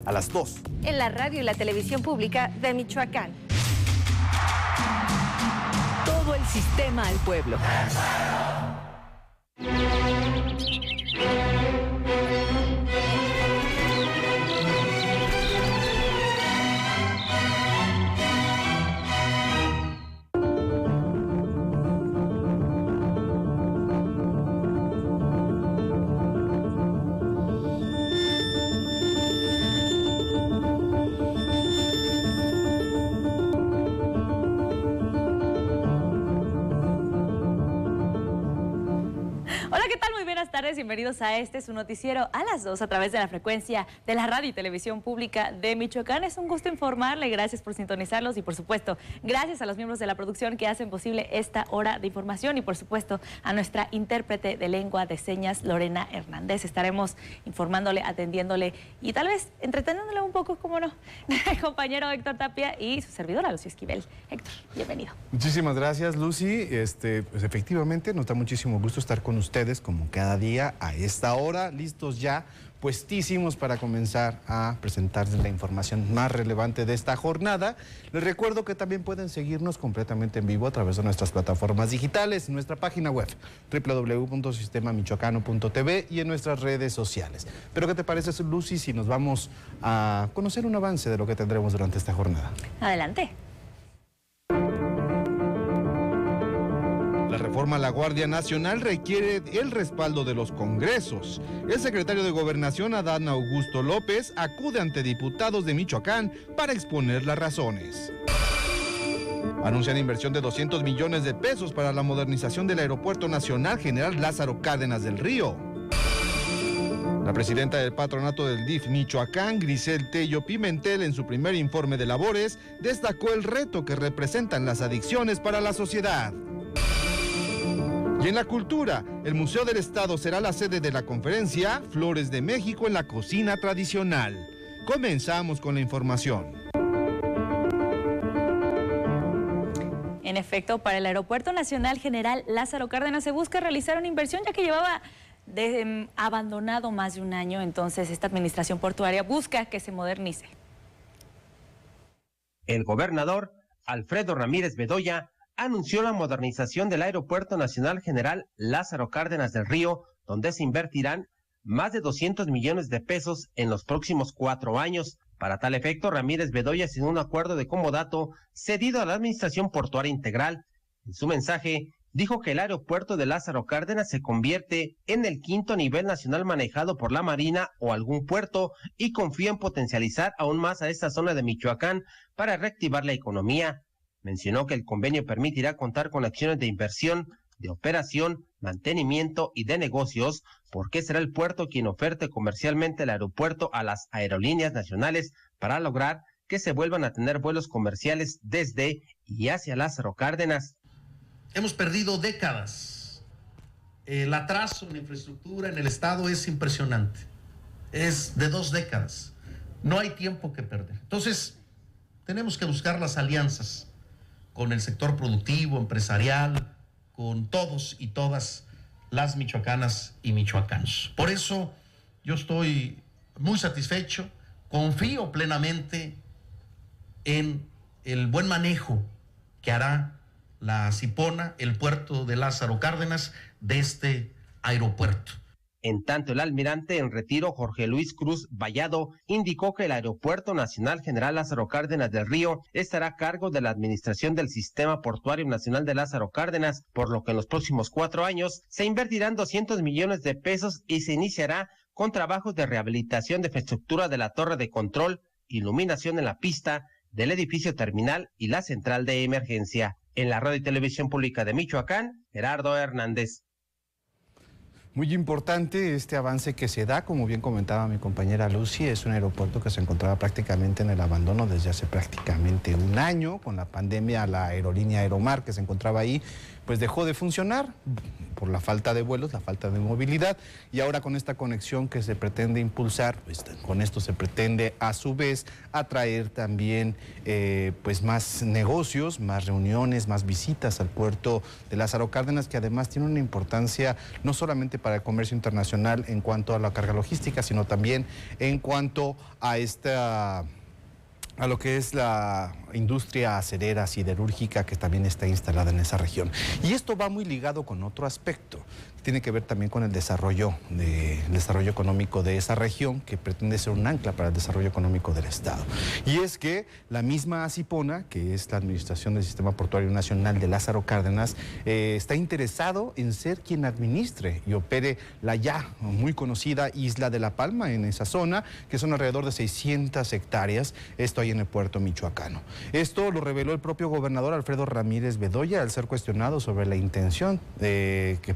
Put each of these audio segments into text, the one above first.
a las 2. En la radio y la televisión pública de Michoacán. Todo el sistema al pueblo. Bienvenidos a su noticiero a las 2 a través de la frecuencia de la radio y televisión pública de Michoacán. Es un gusto informarle, gracias por sintonizarlos y por supuesto, gracias a los miembros de la producción que hacen posible esta hora de información y por supuesto a nuestra intérprete de lengua de señas, Lorena Hernández. Estaremos informándole, atendiéndole y tal vez entreteniéndole un poco, como no, el compañero Héctor Tapia y su servidora Lucy Esquivel. Héctor, bienvenido. Muchísimas gracias, Lucy. Pues efectivamente nos da muchísimo gusto estar con ustedes como cada día a esta hora, listos ya, puestísimos para comenzar a presentarles la información más relevante de esta jornada. Les recuerdo que también pueden seguirnos completamente en vivo a través de nuestras plataformas digitales, en nuestra página web www.sistemamichoacano.tv y en nuestras redes sociales. Pero ¿qué te parece, Lucy, si nos vamos a conocer un avance de lo que tendremos durante esta jornada? Adelante. La reforma a la Guardia Nacional requiere el respaldo de los congresos. El secretario de Gobernación, Adán Augusto López, acude ante diputados de Michoacán para exponer las razones. Anuncian inversión de 200 millones de pesos para la modernización del Aeropuerto Nacional General Lázaro Cárdenas del Río. La presidenta del patronato del DIF Michoacán, Grisel Tello Pimentel, en su primer informe de labores, destacó el reto que representan las adicciones para la sociedad. Y en la cultura, el Museo del Estado será la sede de la conferencia Flores de México en la cocina tradicional. Comenzamos con la información. En efecto, para el Aeropuerto Nacional General Lázaro Cárdenas se busca realizar una inversión ya que llevaba abandonado más de un año, entonces esta administración portuaria busca que se modernice. El gobernador Alfredo Ramírez Bedoya anunció la modernización del Aeropuerto Nacional General Lázaro Cárdenas del Río, donde se invertirán más de 200 millones de pesos en los próximos 4 años. Para tal efecto, Ramírez Bedoya asignó un acuerdo de comodato cedido a la Administración Portuaria Integral. En su mensaje, dijo que el aeropuerto de Lázaro Cárdenas se convierte en el 5º nivel nacional manejado por la Marina o algún puerto y confía en potencializar aún más a esta zona de Michoacán para reactivar la economía. Mencionó que el convenio permitirá contar con acciones de inversión, de operación, mantenimiento y de negocios, porque será el puerto quien oferte comercialmente el aeropuerto a las aerolíneas nacionales para lograr que se vuelvan a tener vuelos comerciales desde y hacia Lázaro Cárdenas. Hemos perdido décadas. El atraso en la infraestructura en el Estado es impresionante. Es de 2 décadas. No hay tiempo que perder. Entonces, tenemos que buscar las alianzas con el sector productivo, empresarial, con todos y todas las michoacanas y michoacanos. Por eso yo estoy muy satisfecho, confío plenamente en el buen manejo que hará la Cipona, el puerto de Lázaro Cárdenas, de este aeropuerto. En tanto, el almirante en retiro, Jorge Luis Cruz Vallado, indicó que el Aeropuerto Nacional General Lázaro Cárdenas del Río estará a cargo de la administración del Sistema Portuario Nacional de Lázaro Cárdenas, por lo que en los próximos 4 años se invertirán 200 millones de pesos y se iniciará con trabajos de rehabilitación de infraestructura de la torre de control, iluminación en la pista, del edificio terminal y la central de emergencia. En la radio y televisión pública de Michoacán, Gerardo Hernández. Muy importante este avance que se da, como bien comentaba mi compañera Lucy, es un aeropuerto que se encontraba prácticamente en el abandono desde hace prácticamente un año. Con la pandemia, la aerolínea Aeromar que se encontraba ahí, pues dejó de funcionar por la falta de vuelos, la falta de movilidad, y ahora con esta conexión que se pretende impulsar, pues con esto se pretende a su vez atraer también pues más negocios, más reuniones, más visitas al puerto de Lázaro Cárdenas, que además tiene una importancia no solamente para para el comercio internacional en cuanto a la carga logística, sino también en cuanto a lo que es la industria acerera siderúrgica que también está instalada en esa región. Y esto va muy ligado con otro aspecto, que tiene que ver también con el desarrollo económico de esa región, que pretende ser un ancla para el desarrollo económico del Estado. Y es que la misma ACIPONA, que es la Administración del Sistema Portuario Nacional de Lázaro Cárdenas, está interesado en ser quien administre y opere la ya muy conocida Isla de La Palma en esa zona, que son alrededor de 600 hectáreas, esto ahí en el puerto michoacano. Esto lo reveló el propio gobernador Alfredo Ramírez Bedoya al ser cuestionado sobre la intención de qué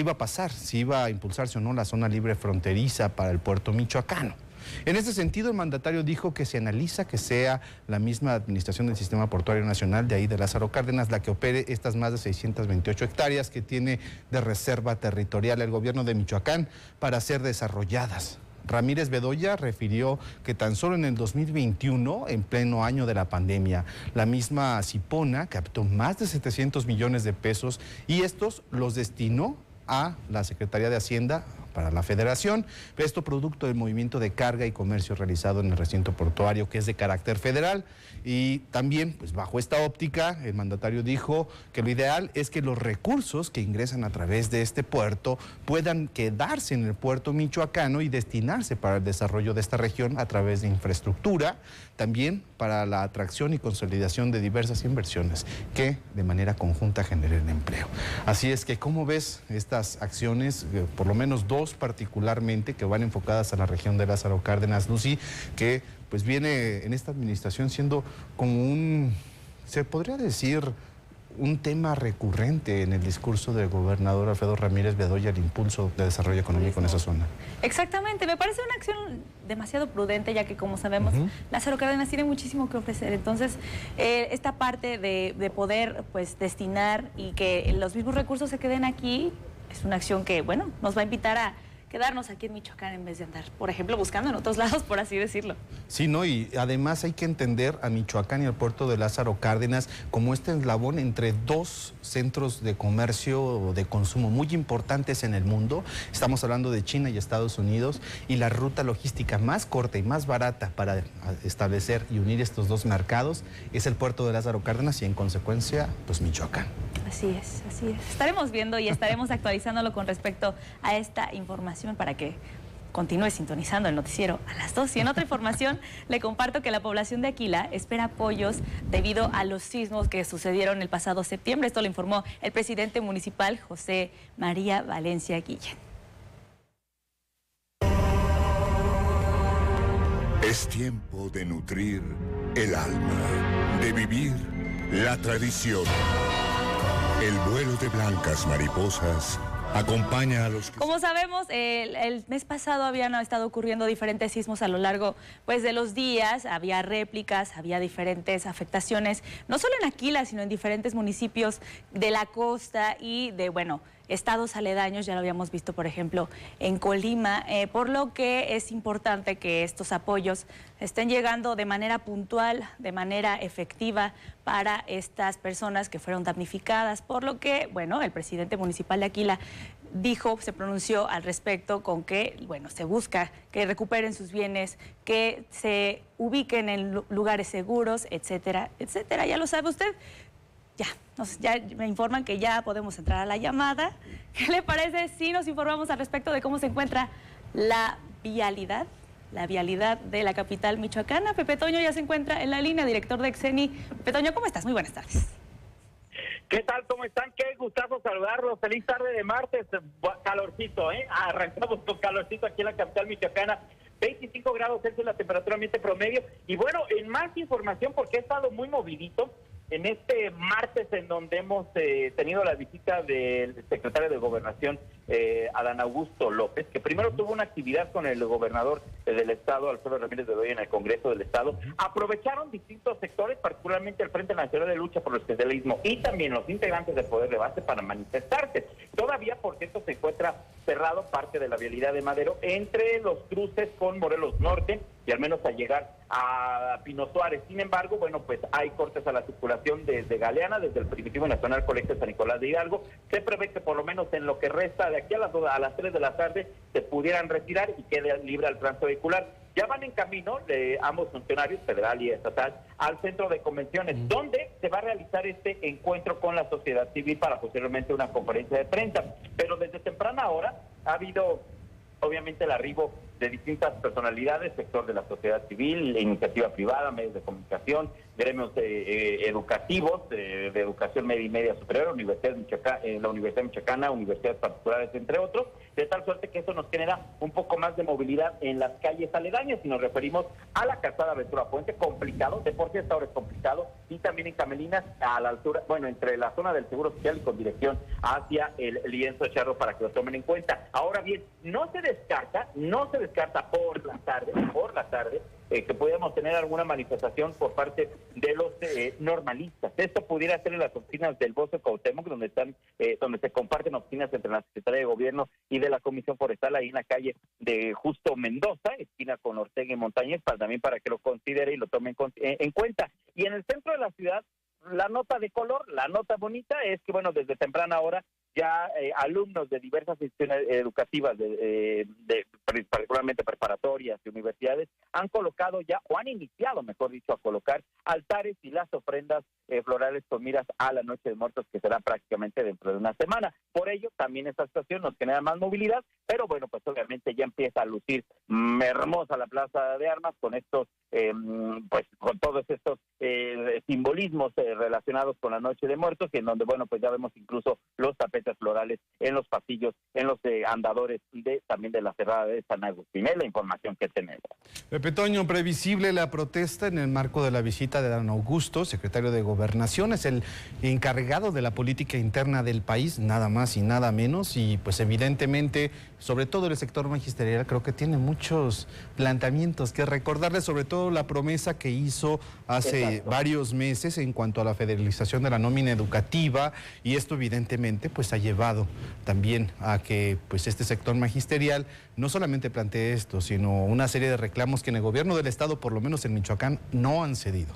iba a pasar, si iba a impulsarse o no la zona libre fronteriza para el puerto michoacano. En ese sentido, el mandatario dijo que se analiza que sea la misma Administración del Sistema Portuario Nacional de ahí de Lázaro Cárdenas la que opere estas más de 628 hectáreas que tiene de reserva territorial el gobierno de Michoacán para ser desarrolladas. Ramírez Bedoya refirió que tan solo en el 2021, en pleno año de la pandemia, la misma ACIPONA captó más de 700 millones de pesos y estos los destinó a la Secretaría de Hacienda para la Federación, esto producto del movimiento de carga y comercio realizado en el recinto portuario, que es de carácter federal. Y también, pues bajo esta óptica, el mandatario dijo que lo ideal es que los recursos que ingresan a través de este puerto puedan quedarse en el puerto michoacano y destinarse para el desarrollo de esta región a través de infraestructura, también para la atracción y consolidación de diversas inversiones que de manera conjunta generen empleo. Así es que, ¿cómo ves estas acciones, por lo menos dos particularmente, que van enfocadas a la región de Lázaro Cárdenas, Lucy, que pues viene en esta administración siendo como se podría decir, un tema recurrente en el discurso del gobernador Alfredo Ramírez Bedoya, el impulso de desarrollo económico en esa zona? Exactamente, me parece una acción demasiado prudente, ya que como sabemos, Lázaro Cárdenas tiene muchísimo que ofrecer. Entonces, esta parte de poder pues destinar y que los mismos recursos se queden aquí, es una acción que, bueno, nos va a invitar a quedarnos aquí en Michoacán en vez de andar, por ejemplo, buscando en otros lados, por así decirlo. Sí, ¿no? Y además hay que entender a Michoacán y al puerto de Lázaro Cárdenas como este eslabón entre dos centros de comercio o de consumo muy importantes en el mundo. Estamos hablando de China y Estados Unidos, y la ruta logística más corta y más barata para establecer y unir estos dos mercados es el puerto de Lázaro Cárdenas y en consecuencia, pues Michoacán. Así es, así es. Estaremos viendo y estaremos actualizándolo con respecto a esta información para que continúe sintonizando el noticiero a las 2. Y en otra información le comparto que la población de Aquila espera apoyos debido a los sismos que sucedieron el pasado septiembre. Esto lo informó el presidente municipal, José María Valencia Guillén. Es tiempo de nutrir el alma, de vivir la tradición. El vuelo de blancas mariposas acompaña a los... Como sabemos, el mes pasado habían estado ocurriendo diferentes sismos a lo largo pues, de los días. Había réplicas, había diferentes afectaciones, no solo en Aquila, sino en diferentes municipios de la costa y de, bueno, estados aledaños. Ya lo habíamos visto, por ejemplo, en Colima, por lo que es importante que estos apoyos estén llegando de manera puntual, de manera efectiva para estas personas que fueron damnificadas, por lo que, bueno, el presidente municipal de Aquila se pronunció al respecto con que, bueno, se busca que recuperen sus bienes, que se ubiquen en lugares seguros, etcétera, etcétera. Ya lo sabe usted. Ya me informan que ya podemos entrar a la llamada. ¿Qué le parece si nos informamos al respecto de cómo se encuentra la vialidad de la capital michoacana? Pepe Toño ya se encuentra en la línea, director de Exeni. Pepe Toño, ¿cómo estás? Muy buenas tardes. ¿Qué tal? ¿Cómo están? Qué gustazo saludarlos. Feliz tarde de martes. Calorcito, ¿eh? Arrancamos con calorcito aquí en la capital michoacana. 25 grados Celsius la temperatura ambiente promedio. Y bueno, en más información, porque he estado muy movidito en este martes en donde hemos tenido la visita del secretario de Gobernación, Adán Augusto López, que primero tuvo una actividad con el gobernador del estado, Alfredo Ramírez Bedoya, en el Congreso del Estado. Aprovecharon distintos sectores, particularmente el Frente Nacional de Lucha por el Especialismo y también los integrantes del Poder de Base, para manifestarse. Todavía, por cierto, se encuentra cerrado parte de la vialidad de Madero entre los cruces con Morelos Norte y al menos a llegar a Pino Suárez. Sin embargo, bueno, pues hay cortes a la circulación desde Galeana, desde el Primitivo Nacional Colegio San Nicolás de Hidalgo. Se prevé que por lo menos en lo que resta de aquí a las 3 de la tarde se pudieran retirar y quede libre al tránsito vehicular. Ya van en camino ambos funcionarios, federal y estatal, al centro de convenciones, donde se va a realizar este encuentro con la sociedad civil para posteriormente una conferencia de prensa. Pero desde temprana hora ha habido, obviamente, el arribo de distintas personalidades, sector de la sociedad civil, iniciativa privada, medios de comunicación, gremios educativos, de educación media y media superior, la Universidad Michoacana, universidades particulares, entre otros, de tal suerte que eso nos genera un poco más de movilidad en las calles aledañas. Si nos referimos a la calzada Ventura Puente, complicado, de por sí esta hora es complicado, y también en Camelinas, a la altura, bueno, entre la zona del Seguro Social y con dirección hacia el Lienzo Charro, para que lo tomen en cuenta. Ahora bien, no se descarta por la tarde, que pudiéramos tener alguna manifestación por parte de los normalistas. Esto pudiera ser en las oficinas del Bosque Cuauhtémoc, donde se comparten oficinas entre la Secretaría de Gobierno y de la Comisión Forestal, ahí en la calle de Justo Mendoza, esquina con Ortega y Montañez, también para que lo considere y lo tomen en cuenta. Y en el centro de la ciudad, la nota de color, la nota bonita es que, bueno, desde temprana hora ya alumnos de diversas instituciones educativas, particularmente preparatorias y universidades, han colocado ya, o han iniciado, mejor dicho, a colocar altares y las ofrendas florales con miras a la Noche de Muertos, que será prácticamente dentro de una semana. Por ello, también esta situación nos genera más movilidad, pero bueno, pues obviamente ya empieza a lucir hermosa la Plaza de Armas con estos, pues con todos estos simbolismos relacionados con la Noche de Muertos, y en donde, bueno, pues ya vemos incluso los tapetes florales en los pasillos, en los andadores también de la cerrada de San Agustín. Es la información que tenemos. Pepe Toño, previsible la protesta en el marco de la visita de Dan Augusto, secretario de Gobernación, es el encargado de la política interna del país, nada más y nada menos, y pues evidentemente, sobre todo el sector magisterial, creo que tiene muchos planteamientos que recordarle, sobre todo la promesa que hizo hace varios meses en cuanto a la federalización de la nómina educativa, y esto evidentemente pues ha llevado también a que pues este sector magisterial no solamente plantee esto, sino una serie de reclamos que en el gobierno del estado, por lo menos en Michoacán, no han cedido.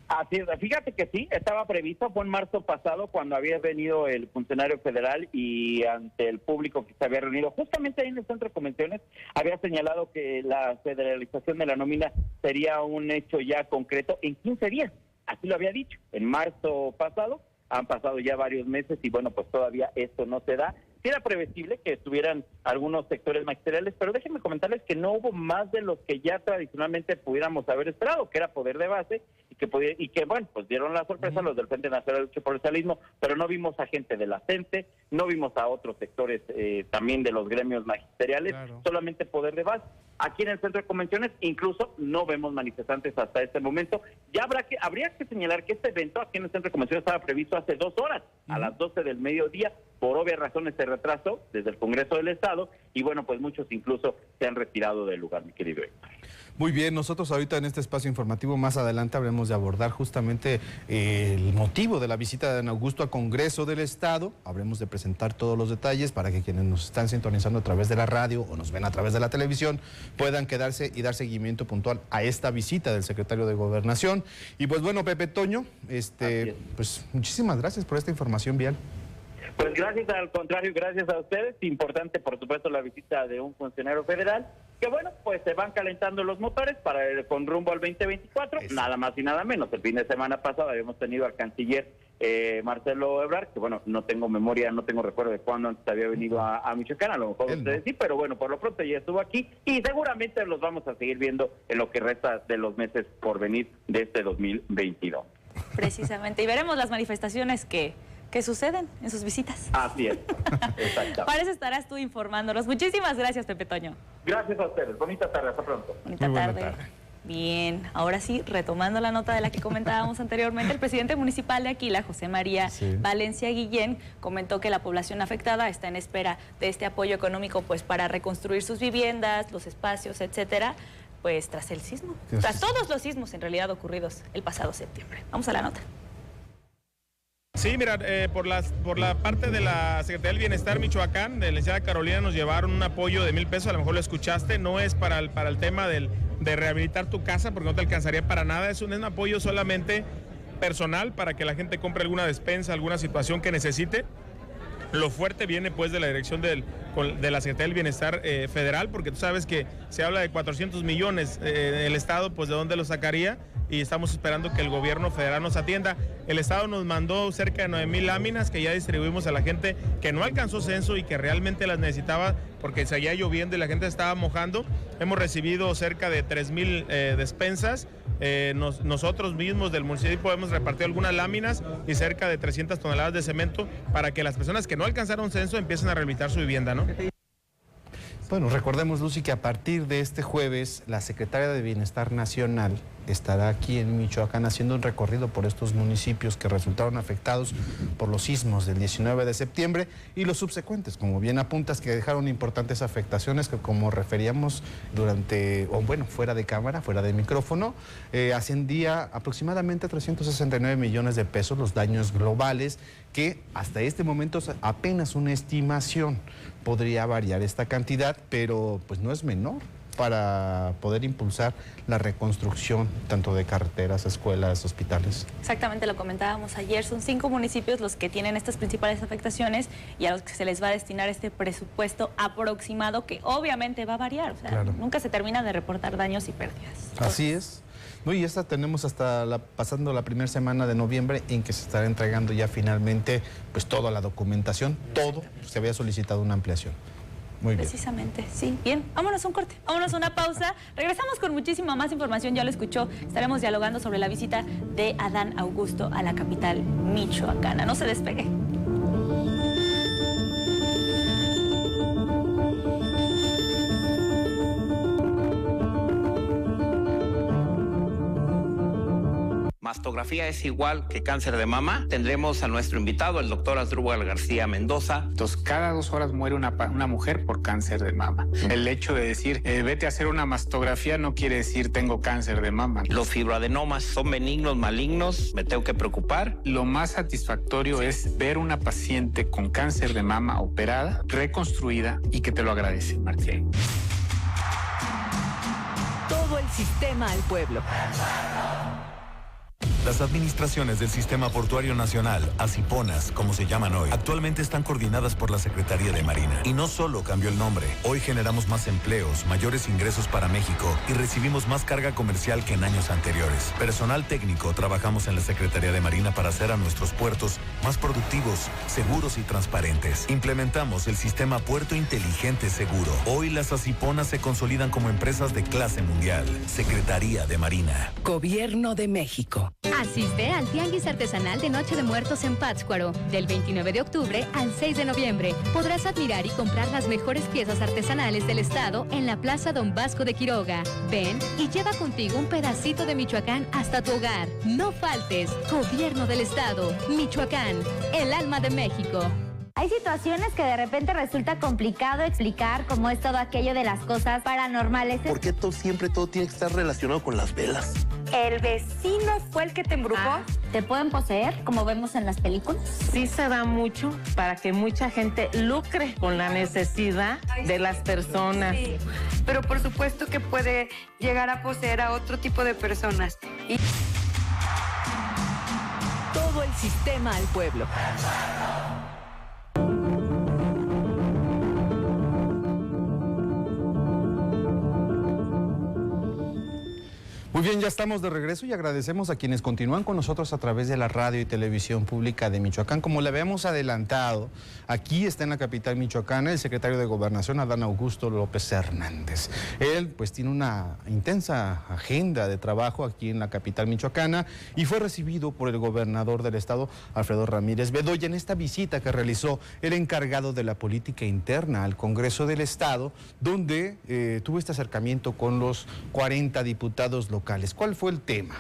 Así es, fíjate que sí, estaba previsto, fue en marzo pasado cuando había venido el funcionario federal y ante el público que se había reunido, justamente ahí en el centro de convenciones, había señalado que la federalización de la nómina sería un hecho ya concreto en 15 días, así lo había dicho, en marzo pasado. Han pasado ya varios meses y bueno, pues todavía esto no se da. Sí era previsible que estuvieran algunos sectores magisteriales, pero déjenme comentarles que no hubo más de los que ya tradicionalmente pudiéramos haber esperado, que era poder de base, y que bueno, pues dieron la sorpresa los del Frente Nacional de Lucha por el Socialismo, pero no vimos a gente de la CENTE, no vimos a otros sectores también de los gremios magisteriales, solamente poder de base. Aquí en el centro de convenciones incluso no vemos manifestantes hasta este momento. Ya habría que señalar que este evento aquí en el centro de convenciones estaba previsto hace 2 horas, a las 12 del mediodía. Por obvias razones se retrasó desde el Congreso del Estado y bueno, pues muchos incluso se han retirado del lugar, mi querido Héctor. Muy bien, nosotros ahorita en este espacio informativo más adelante habremos de abordar justamente el motivo de la visita de Dan Augusto al Congreso del Estado. Habremos de presentar todos los detalles para que quienes nos están sintonizando a través de la radio o nos ven a través de la televisión puedan quedarse y dar seguimiento puntual a esta visita del secretario de Gobernación. Y pues bueno, Pepe Toño, pues muchísimas gracias por esta información vial. Pues gracias, al contrario, gracias a ustedes. Importante, por supuesto, la visita de un funcionario federal, que bueno, pues se van calentando los motores con rumbo al 2024, nada más y nada menos. El fin de semana pasado habíamos tenido al canciller Marcelo Ebrard, que bueno, no tengo memoria, no tengo recuerdo de cuándo antes había venido a Michoacán, a lo mejor ustedes sí, pero bueno, por lo pronto ya estuvo aquí y seguramente los vamos a seguir viendo en lo que resta de los meses por venir de este 2022. Precisamente, y veremos las manifestaciones que suceden en sus visitas. Así es, exacto. Para eso estarás tú informándonos. Muchísimas gracias, Pepe Toño. Gracias a ustedes. Bonita tarde, hasta pronto. Bonita tarde. Bien, ahora sí, retomando la nota de la que comentábamos anteriormente, el presidente municipal de Aquila, José María Valencia Guillén, comentó que la población afectada está en espera de este apoyo económico pues para reconstruir sus viviendas, los espacios, etcétera, pues tras el sismo, tras todos los sismos en realidad ocurridos el pasado septiembre. Vamos a la nota. Sí, mira, por la parte de la Secretaría del Bienestar Michoacán, de la licenciada Carolina, nos llevaron un apoyo de 1,000 pesos, a lo mejor lo escuchaste, no es para el tema del de rehabilitar tu casa porque no te alcanzaría para nada. Es un apoyo solamente personal para que la gente compre alguna despensa, alguna situación que necesite. Lo fuerte viene pues de la dirección de la Secretaría del Bienestar Federal, porque tú sabes que se habla de 400 millones, el Estado pues de dónde lo sacaría, y estamos esperando que el gobierno federal nos atienda. El Estado nos mandó cerca de 9,000 láminas que ya distribuimos a la gente que no alcanzó censo y que realmente las necesitaba porque seguía lloviendo y la gente estaba mojando. Hemos recibido cerca de 3,000 despensas. Nosotros mismos del municipio hemos repartido algunas láminas y cerca de 300 toneladas de cemento para que las personas que no alcanzaron censo empiecen a rehabilitar su vivienda, ¿no? Bueno, recordemos, Lucy, que a partir de este jueves la Secretaria de Bienestar Nacional estará aquí en Michoacán haciendo un recorrido por estos municipios que resultaron afectados por los sismos del 19 de septiembre y los subsecuentes, como bien apuntas, que dejaron importantes afectaciones que, como referíamos fuera de cámara, fuera de micrófono, ascendía aproximadamente a 369 millones de pesos los daños globales, que hasta este momento es apenas una estimación. Podría variar esta cantidad, pero pues no es menor para poder impulsar la reconstrucción tanto de carreteras, escuelas, hospitales. Exactamente, lo comentábamos ayer, son 5 municipios los que tienen estas principales afectaciones y a los que se les va a destinar este presupuesto aproximado que obviamente va a variar, o sea, claro, nunca se termina de reportar daños y pérdidas. Así es. No, y esta tenemos hasta pasando la primera semana de noviembre en que se estará entregando ya finalmente pues toda la documentación, todo, se había solicitado una ampliación. Muy bien. Precisamente, sí. Bien, vámonos a un corte, vámonos a una pausa. Regresamos con muchísima más información, ya lo escuchó. Estaremos dialogando sobre la visita de Adán Augusto a la capital michoacana. No se despegue. Mastografía es igual que cáncer de mama. Tendremos a nuestro invitado, el doctor Asdrúbal García Mendoza. Entonces, cada 2 horas muere una mujer por cáncer de mama. El hecho de decir, vete a hacer una mastografía no quiere decir tengo cáncer de mama. Los fibroadenomas son benignos, malignos, me tengo que preocupar. Lo más satisfactorio es ver una paciente con cáncer de mama operada, reconstruida y que te lo agradece, Martín. Todo el sistema al pueblo. Las administraciones del Sistema Portuario Nacional, ASIPONAS, como se llaman hoy, actualmente están coordinadas por la Secretaría de Marina. Y no solo cambió el nombre, hoy generamos más empleos, mayores ingresos para México y recibimos más carga comercial que en años anteriores. Personal técnico, trabajamos en la Secretaría de Marina para hacer a nuestros puertos más productivos, seguros y transparentes. Implementamos el sistema Puerto Inteligente Seguro. Hoy las ASIPONAS se consolidan como empresas de clase mundial. Secretaría de Marina. Gobierno de México. Asiste al Tianguis Artesanal de Noche de Muertos en Pátzcuaro. Del 29 de octubre al 6 de noviembre podrás admirar y comprar las mejores piezas artesanales del estado en la Plaza Don Vasco de Quiroga. Ven y lleva contigo un pedacito de Michoacán hasta tu hogar. No faltes. Gobierno del Estado. Michoacán, el alma de México. Hay situaciones que de repente resulta complicado explicar, como es todo aquello de las cosas paranormales. ¿Por qué siempre todo tiene que estar relacionado con las velas? ¿El vecino fue el que te embrujó? ¿Te pueden poseer, como vemos en las películas? Sí se da mucho para que mucha gente lucre con la necesidad de las personas. Sí, pero por supuesto que puede llegar a poseer a otro tipo de personas. Todo el sistema al pueblo. Muy bien, ya estamos de regreso y agradecemos a quienes continúan con nosotros a través de la radio y televisión pública de Michoacán. Como le habíamos adelantado, aquí está en la capital michoacana el secretario de Gobernación, Adán Augusto López Hernández. Él pues tiene una intensa agenda de trabajo aquí en la capital michoacana y fue recibido por el gobernador del estado, Alfredo Ramírez Bedoya, en esta visita que realizó el encargado de la política interna al Congreso del Estado, donde tuvo este acercamiento con los 40 diputados locales. ¿Cuál fue el tema?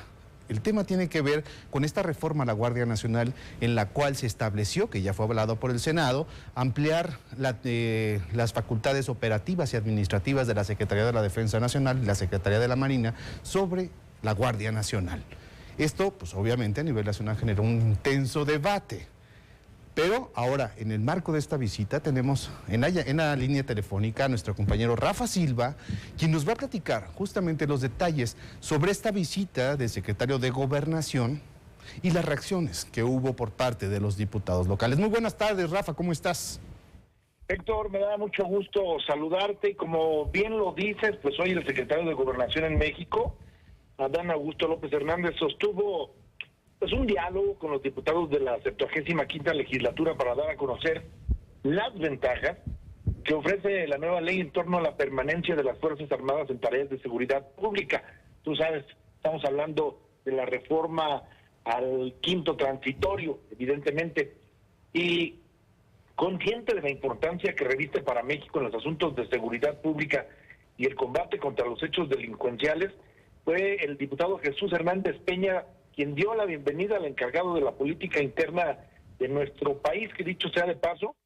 El tema tiene que ver con esta reforma a la Guardia Nacional en la cual se estableció, que ya fue avalado por el Senado, ampliar las facultades operativas y administrativas de la Secretaría de la Defensa Nacional y la Secretaría de la Marina sobre la Guardia Nacional. Esto, pues obviamente a nivel nacional generó un intenso debate. Pero ahora, en el marco de esta visita, tenemos en la línea telefónica a nuestro compañero Rafa Silva, quien nos va a platicar justamente los detalles sobre esta visita del secretario de Gobernación y las reacciones que hubo por parte de los diputados locales. Muy buenas tardes, Rafa, ¿cómo estás? Héctor, me da mucho gusto saludarte y como bien lo dices, pues hoy el secretario de Gobernación en México, Adán Augusto López Hernández, sostuvo pues un diálogo con los diputados de la 75ª legislatura para dar a conocer las ventajas que ofrece la nueva ley en torno a la permanencia de las Fuerzas Armadas en tareas de seguridad pública. Tú sabes, estamos hablando de la reforma al quinto transitorio, evidentemente, y consciente de la importancia que reviste para México en los asuntos de seguridad pública y el combate contra los hechos delincuenciales, fue el diputado Jesús Hernández Peña quien dio la bienvenida al encargado de la política interna de nuestro país, que dicho sea de paso,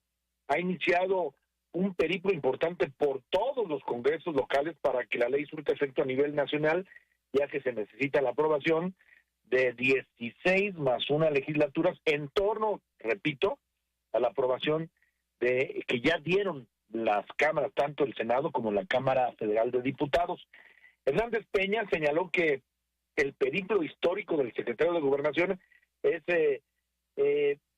ha iniciado un periplo importante por todos los congresos locales para que la ley surta efecto a nivel nacional, ya que se necesita la aprobación de 16 más una legislaturas en torno, repito, a la aprobación de que ya dieron las cámaras, tanto el Senado como la Cámara Federal de Diputados. Hernández Peña señaló que el periplo histórico del secretario de Gobernación es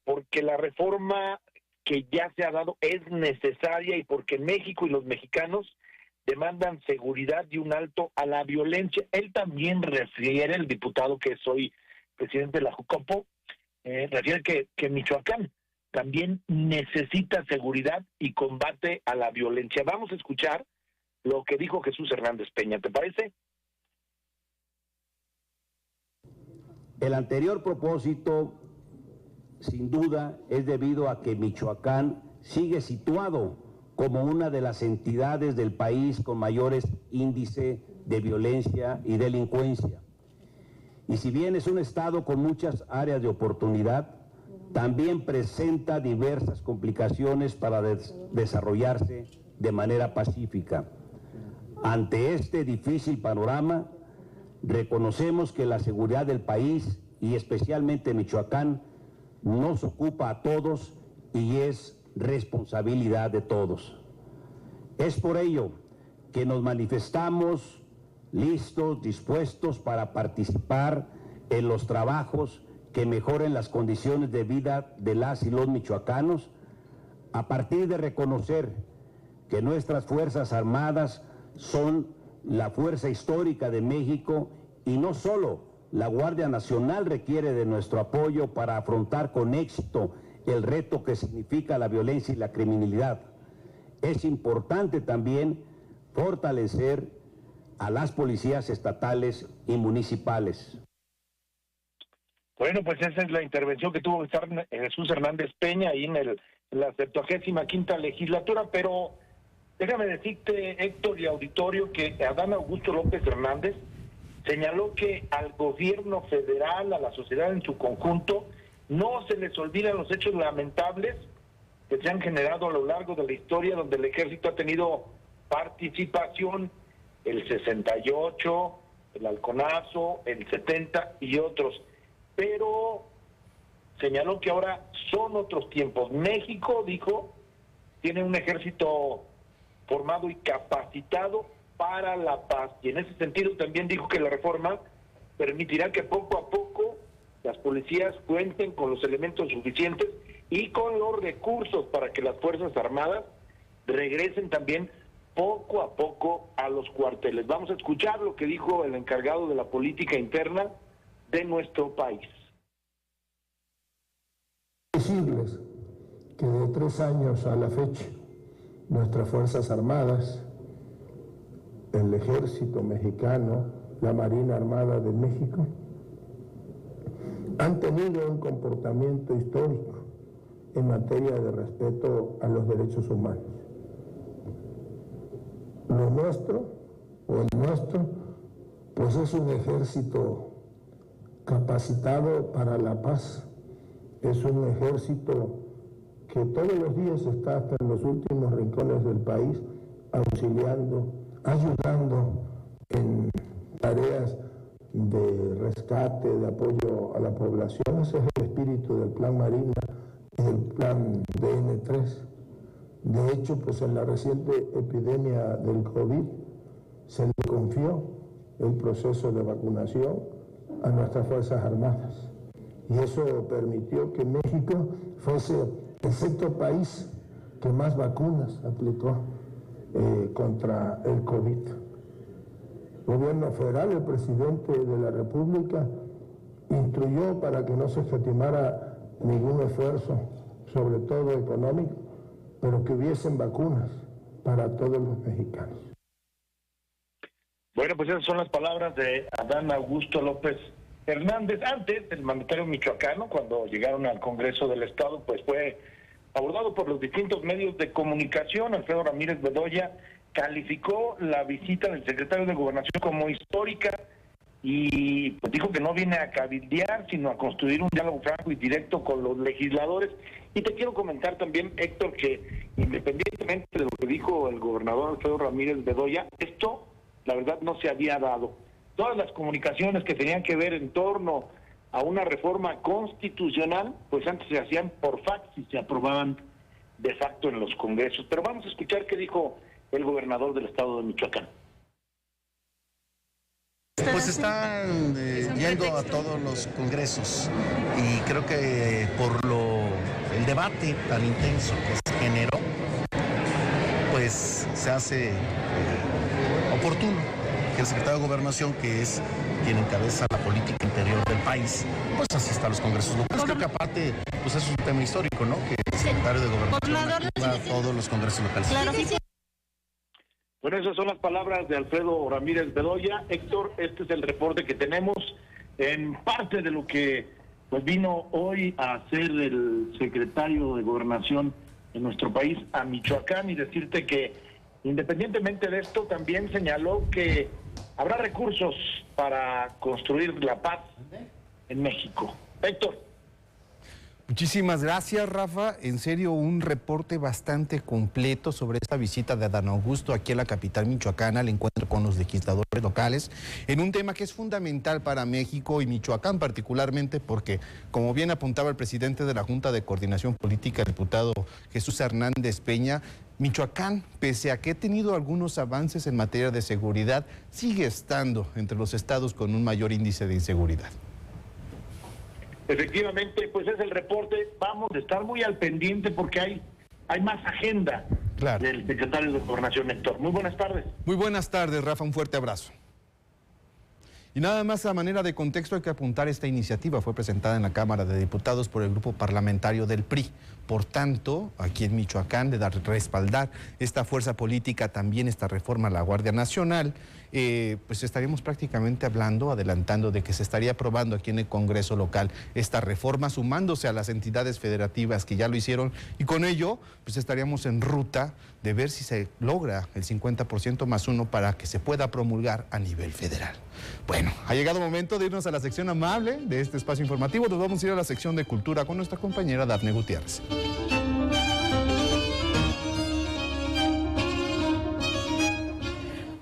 porque la reforma que ya se ha dado es necesaria y porque México y los mexicanos demandan seguridad y un alto a la violencia. Él también refiere, el diputado que es hoy presidente de la Jucopo, refiere que Michoacán también necesita seguridad y combate a la violencia. Vamos a escuchar lo que dijo Jesús Hernández Peña, ¿te parece? El anterior propósito, sin duda, es debido a que Michoacán sigue situado como una de las entidades del país con mayores índices de violencia y delincuencia. Y si bien es un estado con muchas áreas de oportunidad, también presenta diversas complicaciones para desarrollarse de manera pacífica. Ante este difícil panorama, reconocemos que la seguridad del país, y especialmente Michoacán, nos ocupa a todos y es responsabilidad de todos. Es por ello que nos manifestamos listos, dispuestos para participar en los trabajos que mejoren las condiciones de vida de las y los michoacanos, a partir de reconocer que nuestras Fuerzas Armadas son la fuerza histórica de México y no solo la Guardia Nacional requiere de nuestro apoyo para afrontar con éxito el reto que significa la violencia y la criminalidad. Es importante también fortalecer a las policías estatales y municipales. Bueno, pues esa es la intervención que tuvo que estar Jesús Hernández Peña ahí en la 75ª legislatura, pero déjame decirte, Héctor y auditorio, que Adán Augusto López Hernández señaló que al gobierno federal, a la sociedad en su conjunto, no se les olvidan los hechos lamentables que se han generado a lo largo de la historia, donde el ejército ha tenido participación, el 68, el Halconazo, el 70 y otros. Pero señaló que ahora son otros tiempos. México, dijo, tiene un ejército formado y capacitado para la paz. Y en ese sentido también dijo que la reforma permitirá que poco a poco las policías cuenten con los elementos suficientes y con los recursos para que las Fuerzas Armadas regresen también poco a poco a los cuarteles. Vamos a escuchar lo que dijo el encargado de la política interna de nuestro país. Decirles que de 3 años a la fecha, nuestras Fuerzas Armadas, el Ejército Mexicano, la Marina Armada de México, han tenido un comportamiento histórico en materia de respeto a los derechos humanos. Lo nuestro, o el nuestro, pues es un ejército capacitado para la paz. Es un ejército que todos los días está hasta en los últimos rincones del país auxiliando, ayudando en tareas de rescate, de apoyo a la población. Ese es el espíritu del Plan Marina el plan DN3. De hecho, pues en la reciente epidemia del COVID se le confió el proceso de vacunación a nuestras Fuerzas Armadas. Y eso permitió que México fuese el sexto país que más vacunas aplicó contra el COVID. El gobierno federal, el presidente de la República, instruyó para que no se escatimara ningún esfuerzo, sobre todo económico, pero que hubiesen vacunas para todos los mexicanos. Bueno, pues esas son las palabras de Adán Augusto López Hernández. Antes, el mandatario michoacano, cuando llegaron al Congreso del Estado, pues fue abordado por los distintos medios de comunicación. Alfredo Ramírez Bedoya calificó la visita del secretario de Gobernación como histórica y pues dijo que no viene a cabildear, sino a construir un diálogo franco y directo con los legisladores. Y te quiero comentar también, Héctor, que independientemente de lo que dijo el gobernador Alfredo Ramírez Bedoya, esto, la verdad, no se había dado. Todas las comunicaciones que tenían que ver en torno a una reforma constitucional, pues antes se hacían por fax y se aprobaban de facto en los congresos. Pero vamos a escuchar qué dijo el gobernador del estado de Michoacán. Pues están yendo a todos los congresos y creo que por el debate tan intenso que se generó, pues se hace oportuno que el secretario de Gobernación, que es quien encabeza la política interior del país, pues asista a los congresos locales. Creo que aparte, pues es un tema histórico, ¿no? Que el secretario de Gobernación acuda a todos los congresos locales. Claro, sí. Bueno, esas son las palabras de Alfredo Ramírez Bedoya. Héctor, este es el reporte que tenemos en parte de lo que pues vino hoy a hacer el secretario de Gobernación en nuestro país a Michoacán, y decirte que independientemente de esto también señaló que habrá recursos para construir la paz en México. Héctor. Muchísimas gracias, Rafa. En serio, un reporte bastante completo sobre esta visita de Adán Augusto aquí a la capital michoacana, el encuentro con los legisladores locales, en un tema que es fundamental para México y Michoacán particularmente, porque, como bien apuntaba el presidente de la Junta de Coordinación Política, el diputado Jesús Hernández Peña, Michoacán, pese a que ha tenido algunos avances en materia de seguridad, sigue estando entre los estados con un mayor índice de inseguridad. Efectivamente, pues es el reporte. Vamos a estar muy al pendiente porque hay más agenda del secretario de Gobernación, Héctor. Muy buenas tardes. Muy buenas tardes, Rafa. Un fuerte abrazo. Y nada más a manera de contexto hay que apuntar, esta iniciativa fue presentada en la Cámara de Diputados por el grupo parlamentario del PRI. Por tanto, aquí en Michoacán, de respaldar esta fuerza política, también esta reforma a la Guardia Nacional, pues estaríamos prácticamente adelantando de que se estaría aprobando aquí en el Congreso local esta reforma, sumándose a las entidades federativas que ya lo hicieron, y con ello pues estaríamos en ruta de ver si se logra el 50% más uno para que se pueda promulgar a nivel federal. Bueno, ha llegado el momento de irnos a la sección amable de este espacio informativo. Nos vamos a ir a la sección de cultura con nuestra compañera Dafne Gutiérrez.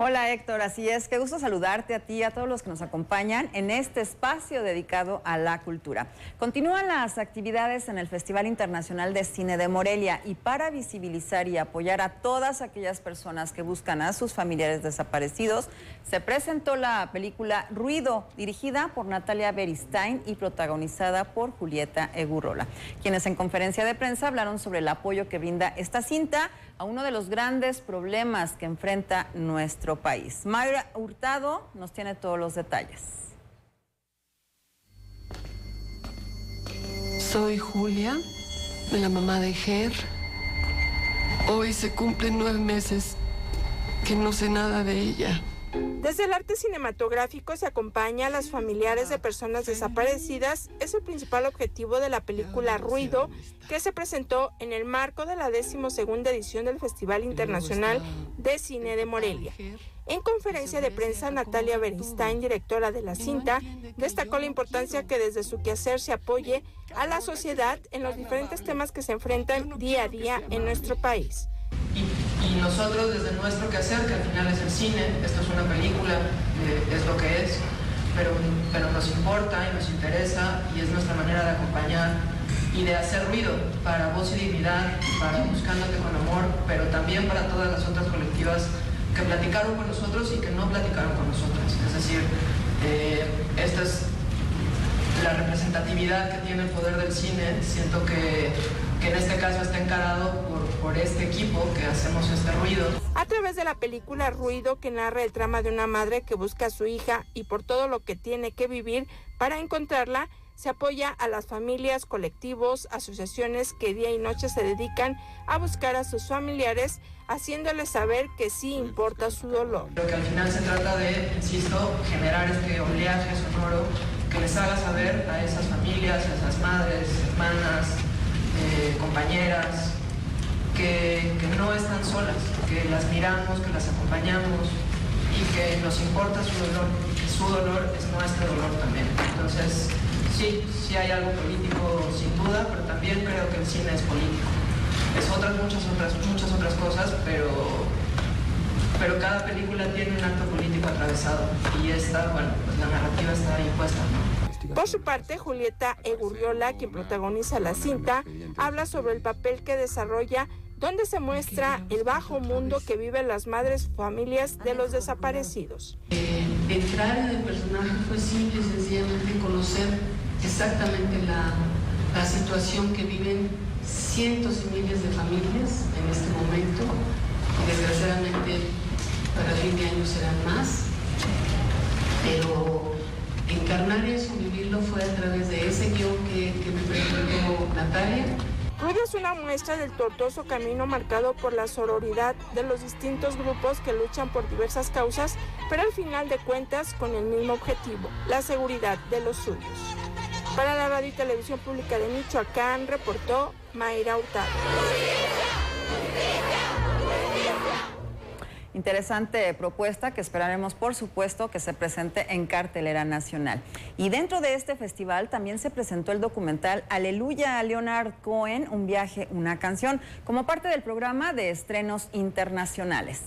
Hola Héctor, así es, qué gusto saludarte a ti y a todos los que nos acompañan en este espacio dedicado a la cultura. Continúan las actividades en el Festival Internacional de Cine de Morelia, y para visibilizar y apoyar a todas aquellas personas que buscan a sus familiares desaparecidos, se presentó la película Ruido, dirigida por Natalia Beristain y protagonizada por Julieta Egurrola, quienes en conferencia de prensa hablaron sobre el apoyo que brinda esta cinta a uno de los grandes problemas que enfrenta nuestro país. Mayra Hurtado nos tiene todos los detalles. Soy Julia, la mamá de Ger. Hoy se cumplen 9 meses que no sé nada de ella. Desde el arte cinematográfico se acompaña a las familiares de personas desaparecidas. Es el principal objetivo de la película Ruido, que se presentó en el marco de la 12ª edición del Festival Internacional de Cine de Morelia. En conferencia de prensa, Natalia Beristain, directora de la cinta, destacó la importancia que desde su quehacer se apoye a la sociedad en los diferentes temas que se enfrentan día a día en nuestro país. Y nosotros desde nuestro quehacer, que al final es el cine, esto es una película, es lo que es, pero nos importa y nos interesa, y es nuestra manera de acompañar y de hacer ruido para Voz y Dignidad, para Buscándote con Amor, pero también para todas las otras colectivas que platicaron con nosotros y que no platicaron con nosotras. Es decir, esta es la representatividad que tiene el poder del cine. Siento que en este caso está encarado por este equipo que hacemos este ruido. A través de la película Ruido, que narra el drama de una madre que busca a su hija y por todo lo que tiene que vivir para encontrarla, se apoya a las familias, colectivos, asociaciones que día y noche se dedican a buscar a sus familiares, haciéndoles saber que sí importa su dolor. Creo que al final se trata de, insisto, generar este oleaje sonoro que les haga saber a esas familias, a esas madres, hermanas, compañeras, que no están solas, que las miramos, que las acompañamos y que nos importa su dolor, y que su dolor es nuestro dolor también. Entonces, sí hay algo político sin duda, pero también creo que el cine es político. Es muchas otras cosas, pero cada película tiene un acto político atravesado y esta, bueno, pues la narrativa está impuesta, ¿no? Por su parte, Julieta Egurriola, quien protagoniza la cinta, habla sobre el papel que desarrolla, donde se muestra el bajo mundo que viven las madres familias de los desaparecidos. Entrar en el personaje fue simple y sencillamente conocer exactamente la situación que viven cientos y miles de familias en este momento, y desgraciadamente para fin de año serán más, pero encarnar eso, vivirlo, fue a través de ese guión que me presentó Natalia. Ruido es una muestra del tortuoso camino marcado por la sororidad de los distintos grupos que luchan por diversas causas, pero al final de cuentas con el mismo objetivo, la seguridad de los suyos. Para la Radio y Televisión Pública de Michoacán, reportó Mayra Hurtado. Interesante propuesta que esperaremos, por supuesto, que se presente en cartelera nacional. Y dentro de este festival también se presentó el documental Aleluya, Leonard Cohen, un viaje, una canción, como parte del programa de estrenos internacionales.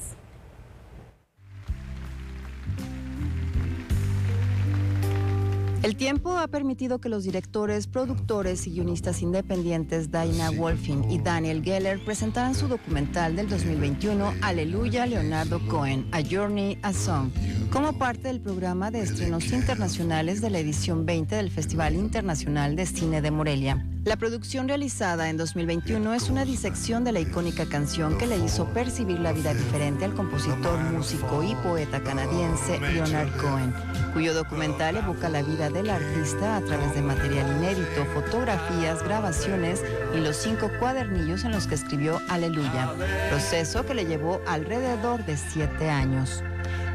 El tiempo ha permitido que los directores, productores y guionistas independientes Dinah Wolfing y Daniel Geller presentaran su documental del 2021, Aleluya, Leonardo Cohen, A Journey, a Song, como parte del programa de estrenos internacionales de la edición 20 del Festival Internacional de Cine de Morelia. La producción realizada en 2021 es una disección de la icónica canción que le hizo percibir la vida diferente al compositor, músico y poeta canadiense Leonard Cohen, cuyo documental evoca la vida del artista a través de material inédito, fotografías, grabaciones y los 5 cuadernillos en los que escribió Aleluya, proceso que le llevó alrededor de 7 años.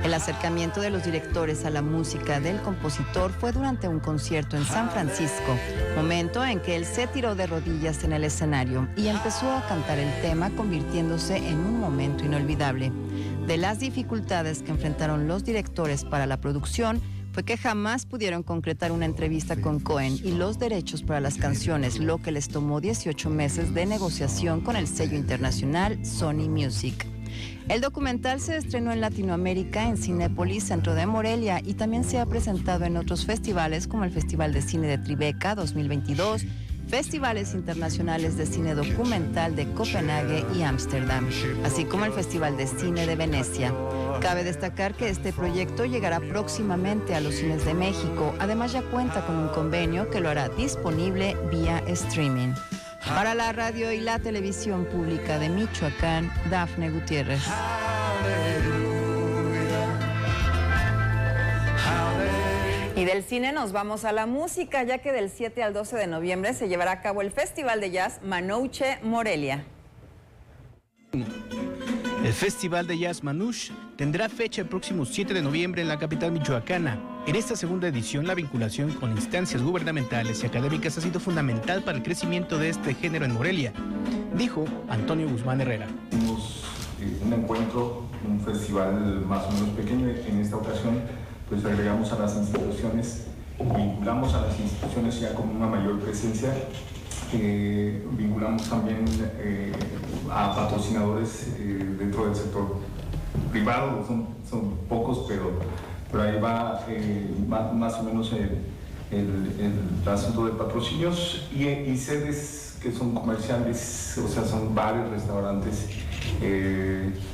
El acercamiento de los directores a la música del compositor fue durante un concierto en San Francisco, momento en que él se tiró de rodillas en el escenario y empezó a cantar el tema, convirtiéndose en un momento inolvidable. De las dificultades que enfrentaron los directores para la producción fue que jamás pudieron concretar una entrevista con Cohen y los derechos para las canciones, lo que les tomó 18 meses de negociación con el sello internacional Sony Music. El documental se estrenó en Latinoamérica en Cinépolis, centro de Morelia, y también se ha presentado en otros festivales como el Festival de Cine de Tribeca 2022, festivales internacionales de cine documental de Copenhague y Ámsterdam, así como el Festival de Cine de Venecia. Cabe destacar que este proyecto llegará próximamente a los cines de México, además ya cuenta con un convenio que lo hará disponible vía streaming. Para la radio y la televisión pública de Michoacán, Dafne Gutiérrez. Y del cine nos vamos a la música, ya que del 7 al 12 de noviembre se llevará a cabo el Festival de Jazz Manouche Morelia. El Festival de Jazz Manouche tendrá fecha el próximo 7 de noviembre en la capital michoacana. En esta segunda edición, la vinculación con instancias gubernamentales y académicas ha sido fundamental para el crecimiento de este género en Morelia, dijo Antonio Guzmán Herrera. Un encuentro, un festival más o menos pequeño. En esta ocasión, pues agregamos a las instituciones, vinculamos a las instituciones ya con una mayor presencia. Vinculamos también a patrocinadores dentro del sector privado, son pocos, pero ahí va más o menos el asunto de patrocinios y sedes que son comerciales, o sea, son bares, restaurantes,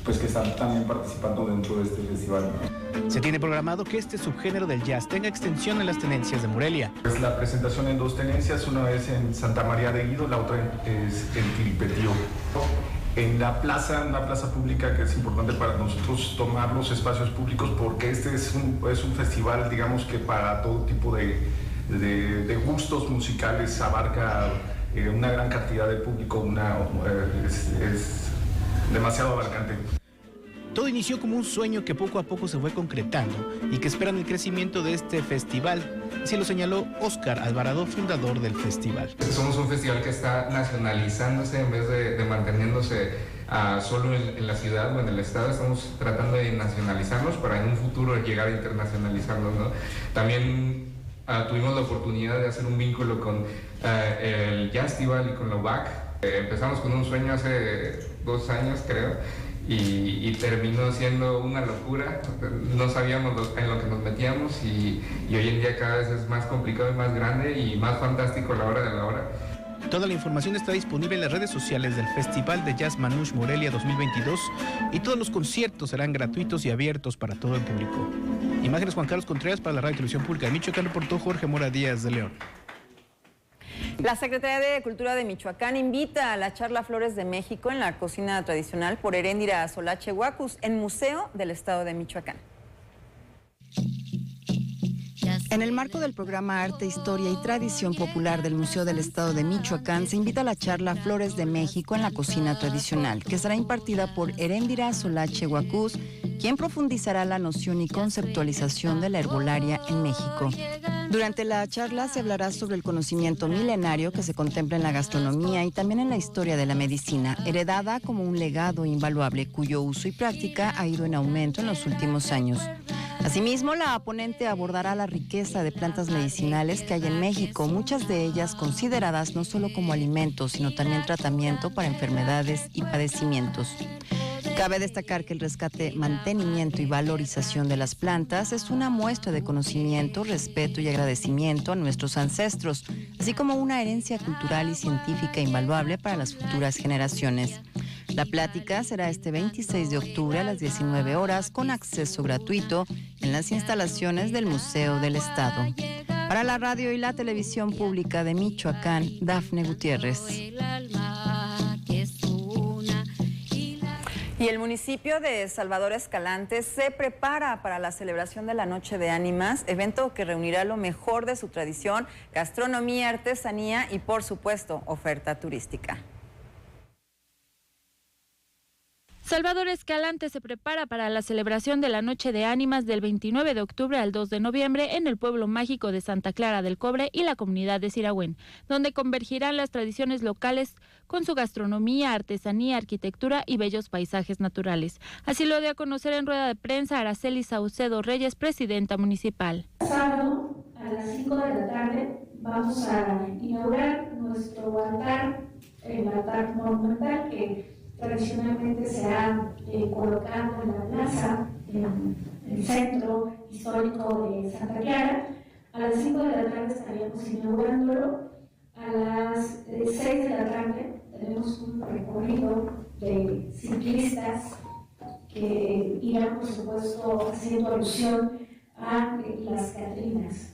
pues que están también participando dentro de este festival. Se tiene programado que este subgénero del jazz tenga extensión en las tenencias de Morelia. Es la presentación en 2 tenencias, una es en Santa María de Guido, la otra es en Tiripetío. En la plaza, una plaza pública que es importante para nosotros tomar los espacios públicos porque este es un festival, digamos que para todo tipo de gustos musicales abarca una gran cantidad de público, es demasiado abarcante. Todo inició como un sueño que poco a poco se fue concretando y que esperan el crecimiento de este festival. Así lo señaló Óscar Alvarado, fundador del festival. Somos un festival que está nacionalizándose en vez de manteniéndose solo en la ciudad o en el estado. Estamos tratando de nacionalizarnos para en un futuro llegar a internacionalizarnos, ¿no? También tuvimos la oportunidad de hacer un vínculo con el Jazztival y con la UAC. Empezamos con un sueño hace 2 años, creo. Y terminó siendo una locura, no sabíamos en lo que nos metíamos y hoy en día cada vez es más complicado y más grande y más fantástico a la hora de la hora. Toda la información está disponible en las redes sociales del Festival de Jazz Manouche Morelia 2022 y todos los conciertos serán gratuitos y abiertos para todo el público. Imágenes Juan Carlos Contreras para la Radio y Televisión Pública de Michoacán, reportó Jorge Mora Díaz de León. La Secretaría de Cultura de Michoacán invita a la charla Flores de México en la cocina tradicional por Heréndira Solache Huacus en Museo del Estado de Michoacán. En el marco del programa Arte, Historia y Tradición Popular del Museo del Estado de Michoacán, se invita a la charla Flores de México en la cocina tradicional, que será impartida por Heréndira Solache Huacus, quien profundizará la noción y conceptualización de la herbolaria en México. Durante la charla se hablará sobre el conocimiento milenario que se contempla en la gastronomía y también en la historia de la medicina, heredada como un legado invaluable cuyo uso y práctica ha ido en aumento en los últimos años. Asimismo, la ponente abordará la riqueza de plantas medicinales que hay en México, muchas de ellas consideradas no solo como alimentos, sino también tratamiento para enfermedades y padecimientos. Cabe destacar que el rescate, mantenimiento y valorización de las plantas es una muestra de conocimiento, respeto y agradecimiento a nuestros ancestros, así como una herencia cultural y científica invaluable para las futuras generaciones. La plática será este 26 de octubre a las 19 horas con acceso gratuito en las instalaciones del Museo del Estado. Para la radio y la televisión pública de Michoacán, Dafne Gutiérrez. Y el municipio de Salvador Escalante se prepara para la celebración de la Noche de Ánimas, evento que reunirá lo mejor de su tradición, gastronomía, artesanía y, por supuesto, oferta turística. Salvador Escalante se prepara para la celebración de la Noche de Ánimas del 29 de octubre al 2 de noviembre en el pueblo mágico de Santa Clara del Cobre y la comunidad de Sirahuén, donde convergirán las tradiciones locales con su gastronomía, artesanía, arquitectura y bellos paisajes naturales. Así lo dio a conocer en rueda de prensa Araceli Saucedo Reyes, presidenta municipal. Sábado a las 5 de la tarde vamos a inaugurar nuestro altar, el altar monumental que tradicionalmente se ha colocado en la plaza, en el centro histórico de Santa Clara. A las 5 de la tarde estaríamos inaugurándolo. A las 6 de la tarde tenemos un recorrido de ciclistas que irán, por supuesto, haciendo alusión a las Catrinas.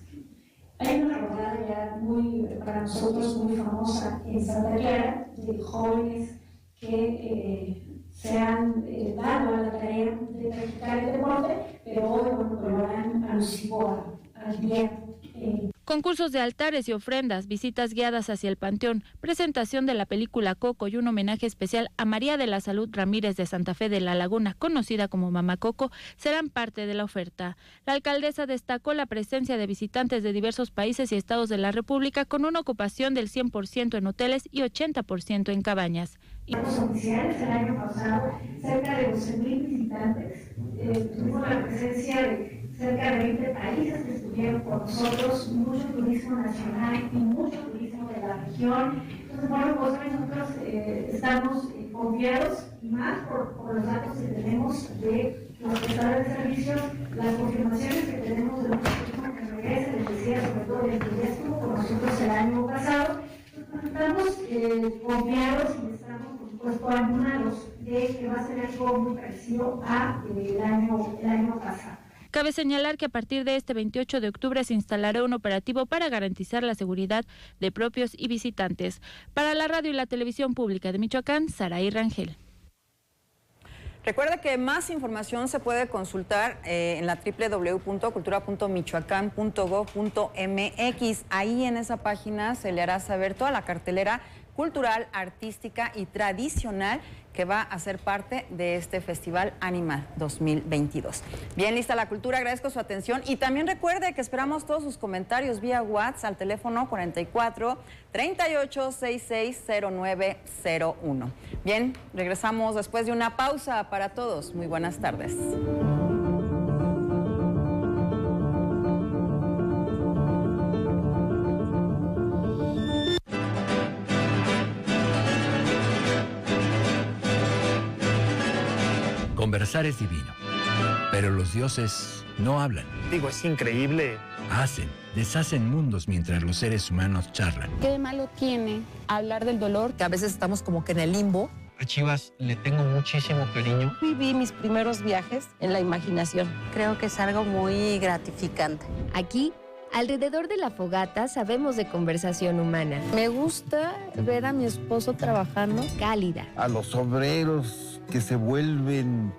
Hay una rodada ya para nosotros muy famosa en Santa Clara, de jóvenes que se han dado a la tarea de practicar el deporte, pero hoy lo harán alusivo al día. Concursos de altares y ofrendas, visitas guiadas hacia el panteón, presentación de la película Coco y un homenaje especial a María de la Salud Ramírez de Santa Fe de la Laguna, conocida como Mamá Coco, serán parte de la oferta. La alcaldesa destacó la presencia de visitantes de diversos países y estados de la República con una ocupación del 100% en hoteles y 80% en cabañas. Los oficiales el año pasado, cerca de 12,000 visitantes, tuvimos la presencia de cerca de 20 países que estuvieron con nosotros, mucho turismo nacional y mucho turismo de la región. Entonces, bueno, pues nosotros estamos confiados más por los datos que tenemos de los prestadores de servicios, las confirmaciones que tenemos de los turismo que regresa, les decía, sobre todo del nosotros el año pasado. Estamos confiados y estamos, por supuesto, animados de que va a ser algo muy parecido a el año pasado. Cabe señalar que a partir de este 28 de octubre se instalará un operativo para garantizar la seguridad de propios y visitantes. Para la radio y la televisión pública de Michoacán, Saraí Rangel. Recuerda que más información se puede consultar en la www.cultura.michoacán.gov.mx. Ahí en esa página se le hará saber toda la cartelera cultural, artística y tradicional que va a ser parte de este Festival Animal 2022. Bien, lista la cultura, agradezco su atención y también recuerde que esperamos todos sus comentarios vía WhatsApp al teléfono 44 38 66 0901. Bien, regresamos después de una pausa para todos. Muy buenas tardes. Conversar es divino, pero los dioses no hablan. Digo, es increíble. Hacen, deshacen mundos mientras los seres humanos charlan. ¿Qué de malo tiene hablar del dolor? Que a veces estamos como que en el limbo. A Chivas le tengo muchísimo cariño. Viví mis primeros viajes en la imaginación. Creo que es algo muy gratificante. Aquí, alrededor de la fogata, sabemos de conversación humana. Me gusta ver a mi esposo trabajando. Cálida. A los obreros que se vuelven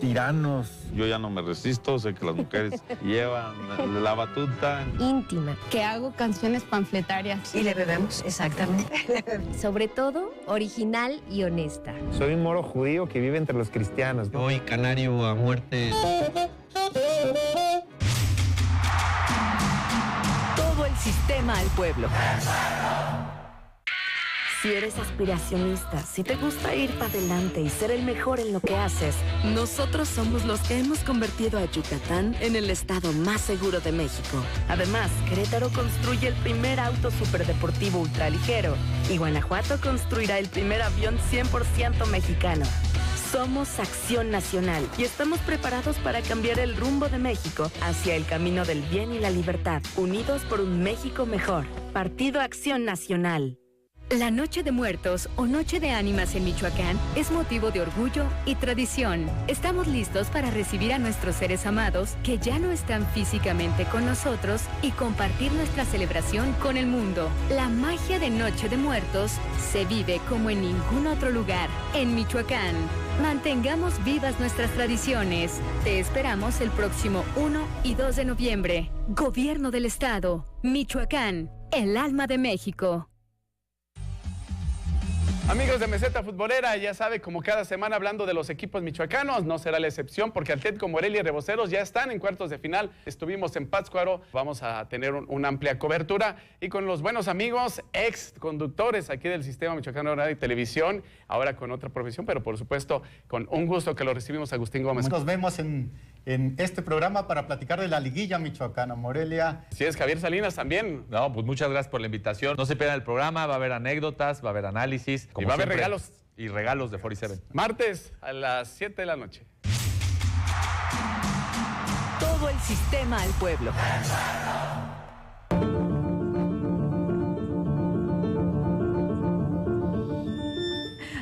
tiranos. Yo ya no me resisto, sé que las mujeres llevan la batuta. Íntima. Que hago canciones panfletarias. Y le bebemos, exactamente. Sobre todo, original y honesta. Soy un moro judío que vive entre los cristianos. Soy canario a muerte. Todo el sistema al pueblo. Si eres aspiracionista, si te gusta ir para adelante y ser el mejor en lo que haces, nosotros somos los que hemos convertido a Yucatán en el estado más seguro de México. Además, Querétaro construye el primer auto superdeportivo ultraligero y Guanajuato construirá el primer avión 100% mexicano. Somos Acción Nacional y estamos preparados para cambiar el rumbo de México hacia el camino del bien y la libertad, unidos por un México mejor. Partido Acción Nacional. La Noche de Muertos o Noche de Ánimas en Michoacán es motivo de orgullo y tradición. Estamos listos para recibir a nuestros seres amados que ya no están físicamente con nosotros y compartir nuestra celebración con el mundo. La magia de Noche de Muertos se vive como en ningún otro lugar en Michoacán. Mantengamos vivas nuestras tradiciones. Te esperamos el próximo 1 y 2 de noviembre. Gobierno del Estado. Michoacán, el alma de México. Amigos de Meseta Futbolera, ya sabe, como cada semana hablando de los equipos michoacanos, no será la excepción porque Atlético Morelia y Reboceros ya están en cuartos de final. Estuvimos en Pátzcuaro, vamos a tener una amplia cobertura y con los buenos amigos, ex conductores aquí del Sistema Michoacano de Radio y Televisión, ahora con otra profesión, pero por supuesto con un gusto que lo recibimos, Agustín Gómez. Nos vemos en este programa para platicar de la liguilla michoacana, Morelia. Sí, es Javier Salinas también. No, pues muchas gracias por la invitación. No se pierdan el programa, va a haber anécdotas, va a haber análisis. Y va a haber regalos. Y regalos de 47. Martes a las 7 de la noche. Todo el sistema al pueblo.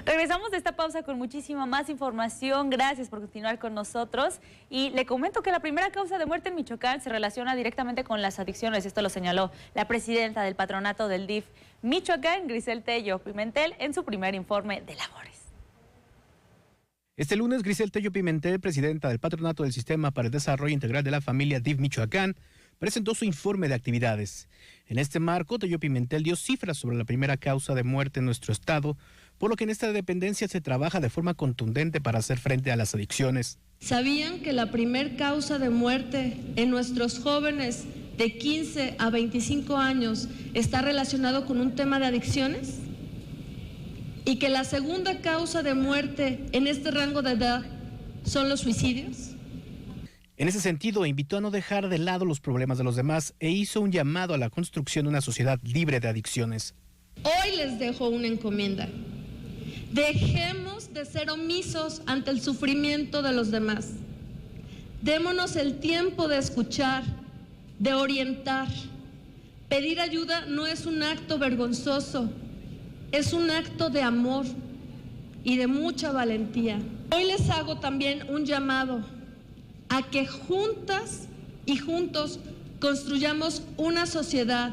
Regresamos de esta pausa con muchísima más información. Gracias por continuar con nosotros. Y le comento que la primera causa de muerte en Michoacán se relaciona directamente con las adicciones. Esto lo señaló la presidenta del patronato del DIF Michoacán, Grisel Tello Pimentel, en su primer informe de labores. Este lunes, Grisel Tello Pimentel, presidenta del Patronato del Sistema para el Desarrollo Integral de la Familia DIF Michoacán, presentó su informe de actividades. En este marco, Tello Pimentel dio cifras sobre la primera causa de muerte en nuestro estado, por lo que en esta dependencia se trabaja de forma contundente para hacer frente a las adicciones. ¿Sabían que la primer causa de muerte en nuestros jóvenes de 15 a 25 años está relacionado con un tema de adicciones? ¿Y que la segunda causa de muerte en este rango de edad son los suicidios? En ese sentido, invitó a no dejar de lado los problemas de los demás e hizo un llamado a la construcción de una sociedad libre de adicciones. Hoy les dejo una encomienda. Dejemos de ser omisos ante el sufrimiento de los demás. Démonos el tiempo de escuchar, de orientar, Pedir ayuda no es un acto vergonzoso, es un acto de amor y de mucha valentía. Hoy les hago también un llamado a que juntas y juntos construyamos una sociedad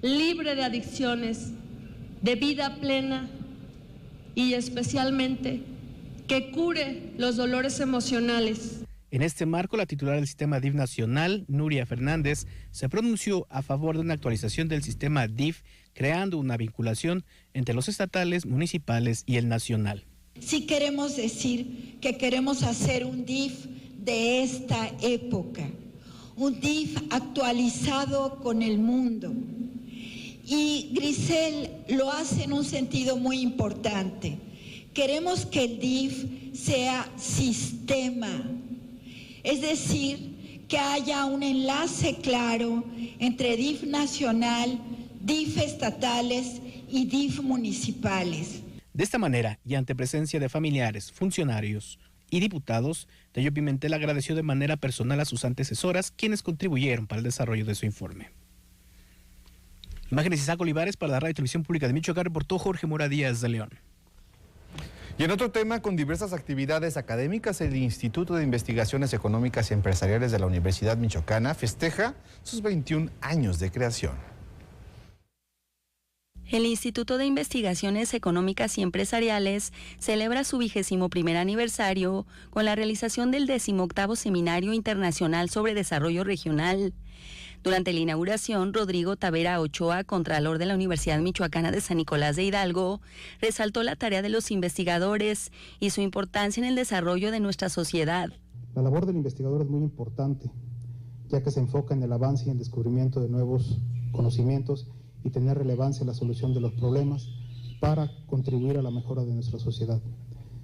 libre de adicciones, de vida plena y especialmente que cure los dolores emocionales. En este marco, la titular del sistema DIF nacional, Nuria Fernández, se pronunció a favor de una actualización del sistema DIF, creando una vinculación entre los estatales, municipales y el nacional. Sí queremos decir que queremos hacer un DIF de esta época, un DIF actualizado con el mundo. Y Grisel lo hace en un sentido muy importante. Queremos que el DIF sea sistema, es decir, que haya un enlace claro entre DIF nacional, DIF estatales y DIF municipales. De esta manera, y ante presencia de familiares, funcionarios y diputados, Tello Pimentel agradeció de manera personal a sus antecesoras, quienes contribuyeron para el desarrollo de su informe. Imágenes Isaac Olivares para la Radio y Televisión Pública de Michoacán, reportó Jorge Mora Díaz de León. Y en otro tema, con diversas actividades académicas, el Instituto de Investigaciones Económicas y Empresariales de la Universidad Michoacana festeja sus 21 años de creación. El Instituto de Investigaciones Económicas y Empresariales celebra su 21º aniversario con la realización del 18º Seminario Internacional sobre Desarrollo Regional. Durante la inauguración, Rodrigo Tavera Ochoa, contralor de la Universidad Michoacana de San Nicolás de Hidalgo, resaltó la tarea de los investigadores y su importancia en el desarrollo de nuestra sociedad. La labor del investigador es muy importante, ya que se enfoca en el avance y el descubrimiento de nuevos conocimientos y tener relevancia en la solución de los problemas para contribuir a la mejora de nuestra sociedad.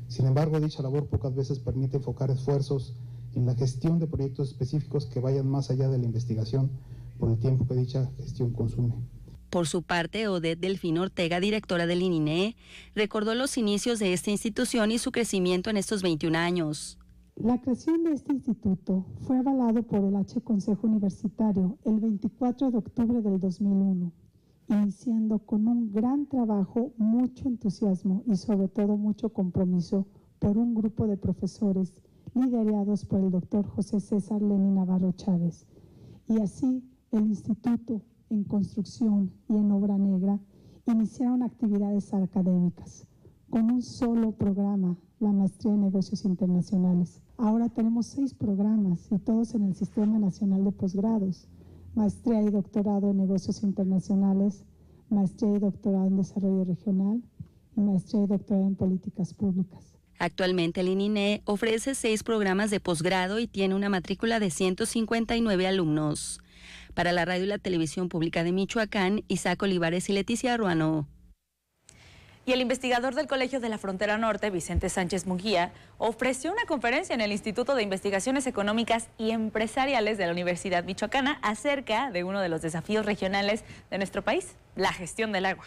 Sin embargo, dicha labor pocas veces permite enfocar esfuerzos en la gestión de proyectos específicos que vayan más allá de la investigación por el tiempo que dicha gestión consume. Por su parte, Odette Delfino Ortega, directora del ININE, recordó los inicios de esta institución y su crecimiento en estos 21 años. La creación de este instituto fue avalado por el H. Consejo Universitario el 24 de octubre del 2001, iniciando con un gran trabajo, mucho entusiasmo y sobre todo mucho compromiso por un grupo de profesores liderados por el doctor José César Lenín Navarro Chávez. Y así, el instituto, en construcción y en obra negra, iniciaron actividades académicas con un solo programa, la Maestría en Negocios Internacionales. Ahora tenemos 6 programas y todos en el Sistema Nacional de Posgrados: Maestría y Doctorado en Negocios Internacionales, Maestría y Doctorado en Desarrollo Regional y Maestría y Doctorado en Políticas Públicas. Actualmente el ININE ofrece 6 programas de posgrado y tiene una matrícula de 159 alumnos. Para la Radio y la Televisión Pública de Michoacán, Isaac Olivares y Leticia Ruano. Y el investigador del Colegio de la Frontera Norte, Vicente Sánchez Munguía, ofreció una conferencia en el Instituto de Investigaciones Económicas y Empresariales de la Universidad Michoacana acerca de uno de los desafíos regionales de nuestro país, la gestión del agua.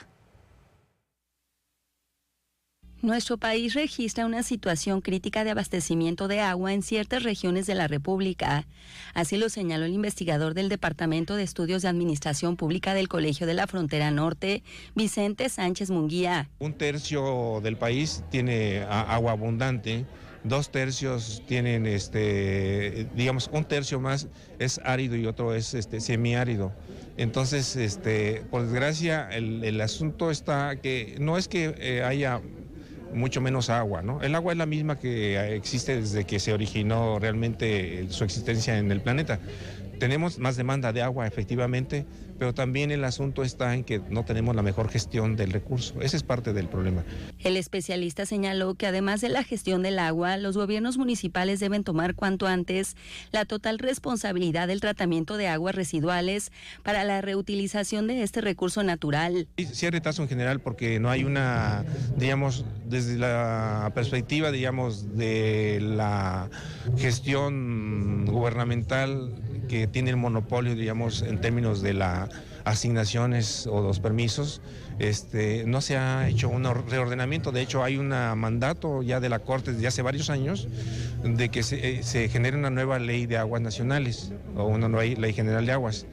Nuestro país registra una situación crítica de abastecimiento de agua en ciertas regiones de la República. Así lo señaló el investigador del Departamento de Estudios de Administración Pública del Colegio de la Frontera Norte, Vicente Sánchez Munguía. 1/3 del país tiene agua abundante, 2/3 tienen, digamos, 1/3 más es árido y otro es semiárido. Entonces, por desgracia, el asunto está que no es que haya mucho menos agua, ¿no? El agua es la misma que existe desde que se originó realmente su existencia en el planeta. Tenemos más demanda de agua, efectivamente, pero también el asunto está en que no tenemos la mejor gestión del recurso. Ese es parte del problema. El especialista señaló que además de la gestión del agua, los gobiernos municipales deben tomar cuanto antes la total responsabilidad del tratamiento de aguas residuales para la reutilización de este recurso natural. Sí hay retraso en general porque no hay una, digamos, desde la perspectiva, digamos, de la gestión gubernamental que tiene el monopolio, digamos, en términos de las asignaciones o los permisos, no se ha hecho un reordenamiento. De hecho, hay un mandato ya de la Corte desde hace varios años de que se genere una nueva ley de aguas nacionales o una nueva ley general de aguas.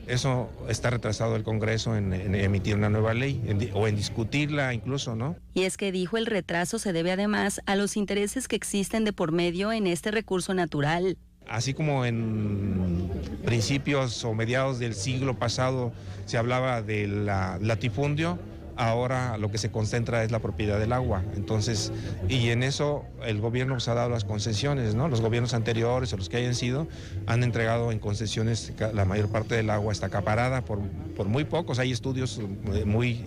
eso está retrasado el Congreso en emitir una nueva ley o en discutirla incluso, ¿no? Y es que dijo, el retraso se debe además a los intereses que existen de por medio en este recurso natural. Así como en principios o mediados del siglo pasado se hablaba del latifundio, ahora lo que se concentra es la propiedad del agua. Entonces, y en eso el gobierno pues ha dado las concesiones, ¿no? Los gobiernos anteriores o los que hayan sido han entregado en concesiones, la mayor parte del agua está acaparada por muy pocos. Hay estudios muy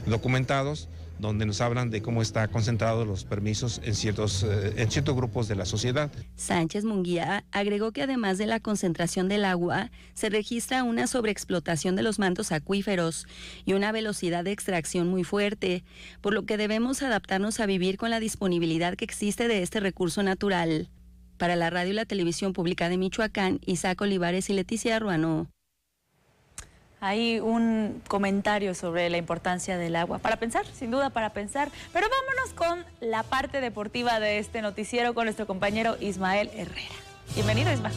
documentados donde nos hablan de cómo está concentrados los permisos en ciertos grupos de la sociedad. Sánchez Munguía agregó que además de la concentración del agua, se registra una sobreexplotación de los mantos acuíferos y una velocidad de extracción muy fuerte, por lo que debemos adaptarnos a vivir con la disponibilidad que existe de este recurso natural. Para la radio y la televisión pública de Michoacán, Isaac Olivares y Leticia Ruano. Hay un comentario sobre la importancia del agua. Para pensar, sin duda para pensar. Pero vámonos con la parte deportiva de este noticiero con nuestro compañero Ismael Herrera. Bienvenido, Ismael.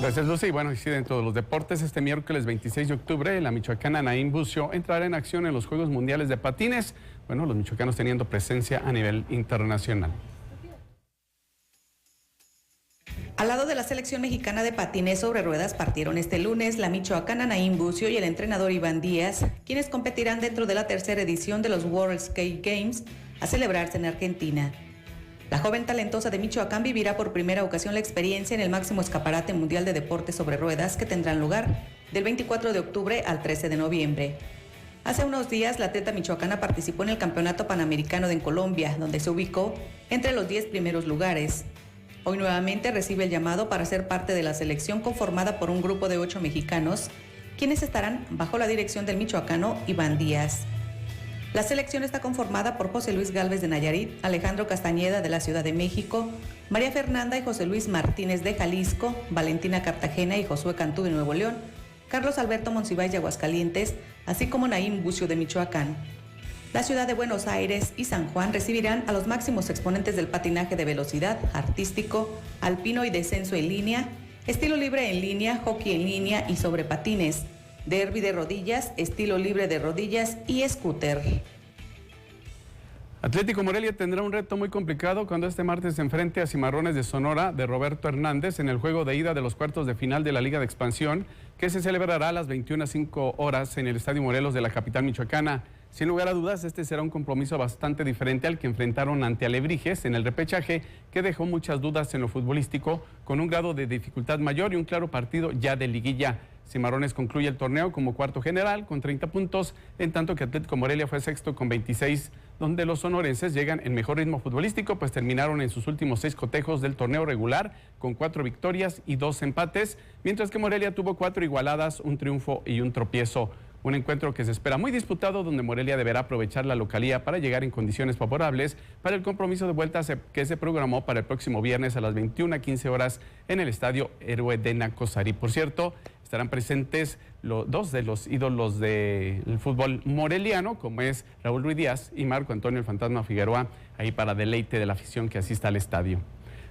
Gracias, Lucy. Bueno, y sí, dentro de los deportes, este miércoles 26 de octubre, la michoacana Naim Bucio entrará en acción en los Juegos Mundiales de Patines. Bueno, los michoacanos teniendo presencia a nivel internacional. Al lado de la selección mexicana de patines sobre ruedas partieron este lunes la michoacana Naim Bucio y el entrenador Iván Díaz, quienes competirán dentro de la tercera edición de los World Skate Games a celebrarse en Argentina. La joven talentosa de Michoacán vivirá por primera ocasión la experiencia en el máximo escaparate mundial de deportes sobre ruedas que tendrán lugar del 24 de octubre al 13 de noviembre. Hace unos días, la atleta michoacana participó en el Campeonato Panamericano en Colombia, donde se ubicó entre los 10 primeros lugares. Hoy nuevamente recibe el llamado para ser parte de la selección conformada por un grupo de 8 mexicanos, quienes estarán bajo la dirección del michoacano Iván Díaz. La selección está conformada por José Luis Gálvez de Nayarit, Alejandro Castañeda de la Ciudad de México, María Fernanda y José Luis Martínez de Jalisco, Valentina Cartagena y Josué Cantú de Nuevo León, Carlos Alberto Monsiváis de Aguascalientes, así como Naim Bucio de Michoacán. La ciudad de Buenos Aires y San Juan recibirán a los máximos exponentes del patinaje de velocidad, artístico, alpino y descenso en línea, estilo libre en línea, hockey en línea y sobre patines, derby de rodillas, estilo libre de rodillas y scooter. Atlético Morelia tendrá un reto muy complicado cuando este martes se enfrente a Cimarrones de Sonora de Roberto Hernández en el juego de ida de los cuartos de final de la Liga de Expansión, que se celebrará a las 21:05 en el Estadio Morelos de la capital michoacana. Sin lugar a dudas, este será un compromiso bastante diferente al que enfrentaron ante Alebrijes en el repechaje, que dejó muchas dudas en lo futbolístico, con un grado de dificultad mayor y un claro partido ya de liguilla. Cimarrones concluye el torneo como cuarto general con 30 puntos, en tanto que Atlético Morelia fue sexto con 26, donde los sonorenses llegan en mejor ritmo futbolístico, pues terminaron en sus últimos 6 cotejos del torneo regular con 4 victorias y 2 empates, mientras que Morelia tuvo 4 igualadas, un triunfo y un tropiezo. Un encuentro que se espera muy disputado, donde Morelia deberá aprovechar la localía para llegar en condiciones favorables para el compromiso de vuelta que se programó para el próximo viernes a las 21:15 en el Estadio Héroe de Nacosari. Por cierto, estarán presentes dos de los ídolos del fútbol moreliano, como es Raúl Ruiz Díaz y Marco Antonio el Fantasma Figueroa, ahí para deleite de la afición que asista al estadio.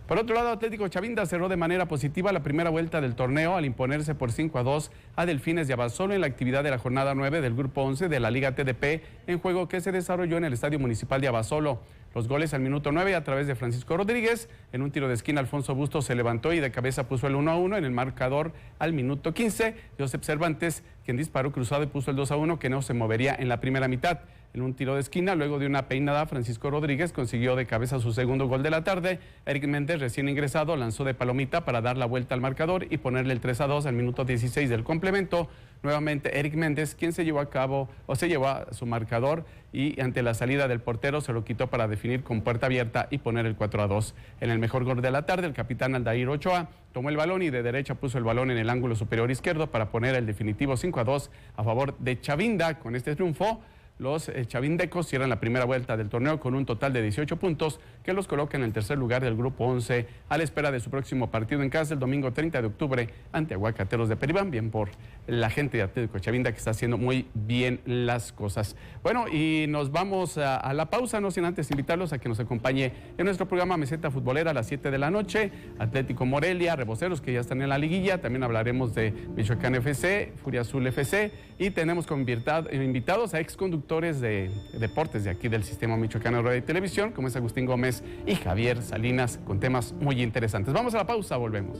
Por otro lado, Atlético Chavinda cerró de manera positiva la primera vuelta del torneo al imponerse por 5-2 a Delfines de Abasolo en la actividad de la jornada 9 del Grupo 11 de la Liga TDP, en juego que se desarrolló en el Estadio Municipal de Abasolo. Los goles al minuto 9 a través de Francisco Rodríguez. En un tiro de esquina, Alfonso Bustos se levantó y de cabeza puso el 1-1 en el marcador al minuto 15. Josep Cervantes, quien disparó cruzado y puso el 2-1, que no se movería en la primera mitad. En un tiro de esquina, luego de una peinada, Francisco Rodríguez consiguió de cabeza su segundo gol de la tarde. Eric Méndez, recién ingresado, lanzó de palomita para dar la vuelta al marcador y ponerle el 3-2 al minuto 16 del complemento. Nuevamente Eric Méndez, quien se llevó a su marcador y ante la salida del portero se lo quitó para definir con puerta abierta y poner el 4-2. En el mejor gol de la tarde, el capitán Aldair Ochoa tomó el balón y de derecha puso el balón en el ángulo superior izquierdo para poner el definitivo 5-2 a favor de Chavinda. Con este triunfo, Los chavindecos cierran la primera vuelta del torneo con un total de 18 puntos que los coloca en el tercer lugar del grupo 11 a la espera de su próximo partido en casa el domingo 30 de octubre ante Aguacateros de Peribán. Bien por la gente de Atlético Chavinda que está haciendo muy bien las cosas. Bueno, y nos vamos a la pausa, no sin antes invitarlos a que nos acompañe en nuestro programa Meseta Futbolera a las 7 de la noche. Atlético Morelia, Reboceros que ya están en la liguilla. También hablaremos de Michoacán FC, Furia Azul FC y tenemos como invitados a exconductores de deportes de aquí del Sistema Michoacano de Radio y Televisión, como es Agustín Gómez y Javier Salinas, con temas muy interesantes. Vamos a la pausa, volvemos.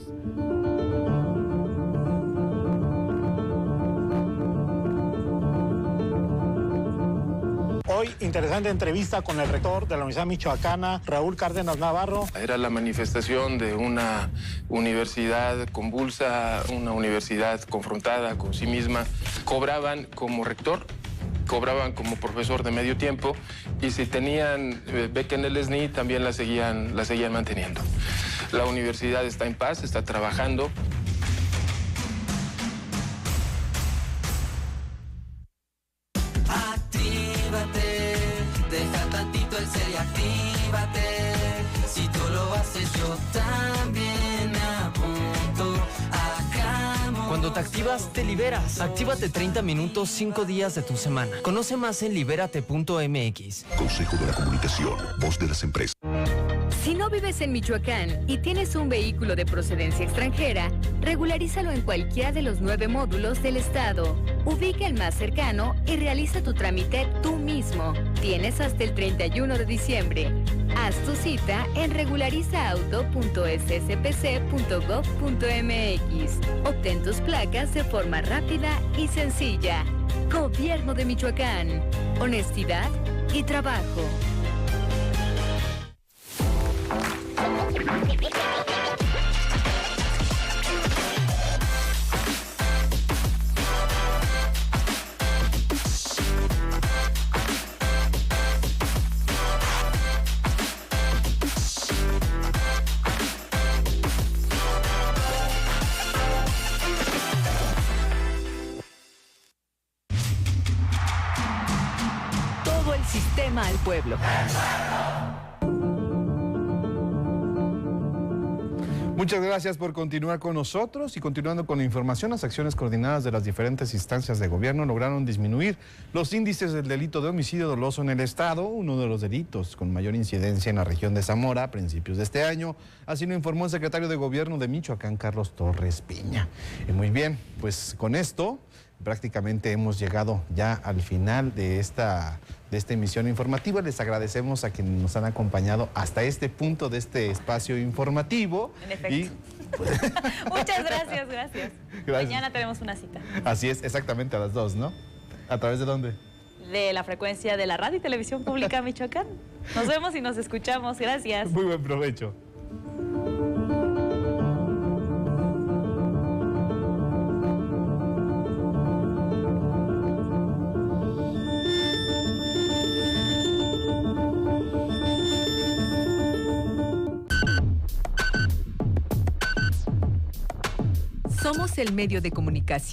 Hoy, interesante entrevista con el rector de la Universidad Michoacana, Raúl Cárdenas Navarro. Era la manifestación de una universidad convulsa, una universidad confrontada con sí misma. Cobraban como rector, cobraban como profesor de medio tiempo y si tenían beca en el SNI también la seguían manteniendo. La universidad está en paz, está trabajando. Deja tantito el ser y actívate. Si tú lo haces, yo también me apunto. Hagamos. Cuando te activas, te liberas. Actívate 30 minutos, 5 días de tu semana. Conoce más en libérate.mx. Consejo de la Comunicación, voz de las empresas. Si no vives en Michoacán y tienes un vehículo de procedencia extranjera, regularízalo en cualquiera de los 9 módulos del estado. Ubica el más cercano y realiza tu trámite tú mismo. Tienes hasta el 31 de diciembre. Haz tu cita en regularizauto.sspc.gov.mx. Obtén tus placas de forma rápida y sencilla. Gobierno de Michoacán. Honestidad y trabajo. Todo el sistema al pueblo. Muchas gracias por continuar con nosotros y continuando con la información, las acciones coordinadas de las diferentes instancias de gobierno lograron disminuir los índices del delito de homicidio doloso en el estado, uno de los delitos con mayor incidencia en la región de Zamora a principios de este año. Así lo informó el secretario de Gobierno de Michoacán, Carlos Torres Piña. Y muy bien, pues con esto prácticamente hemos llegado ya al final de esta emisión informativa. Les agradecemos a quienes nos han acompañado hasta este punto de este espacio informativo. En efecto. Muchas gracias, gracias. Mañana tenemos una cita. Así es, exactamente a las 2, ¿no? ¿A través de dónde? De la frecuencia de la Radio y Televisión Pública Michoacán. Nos vemos y nos escuchamos. Gracias. Muy buen provecho. Somos el medio de comunicación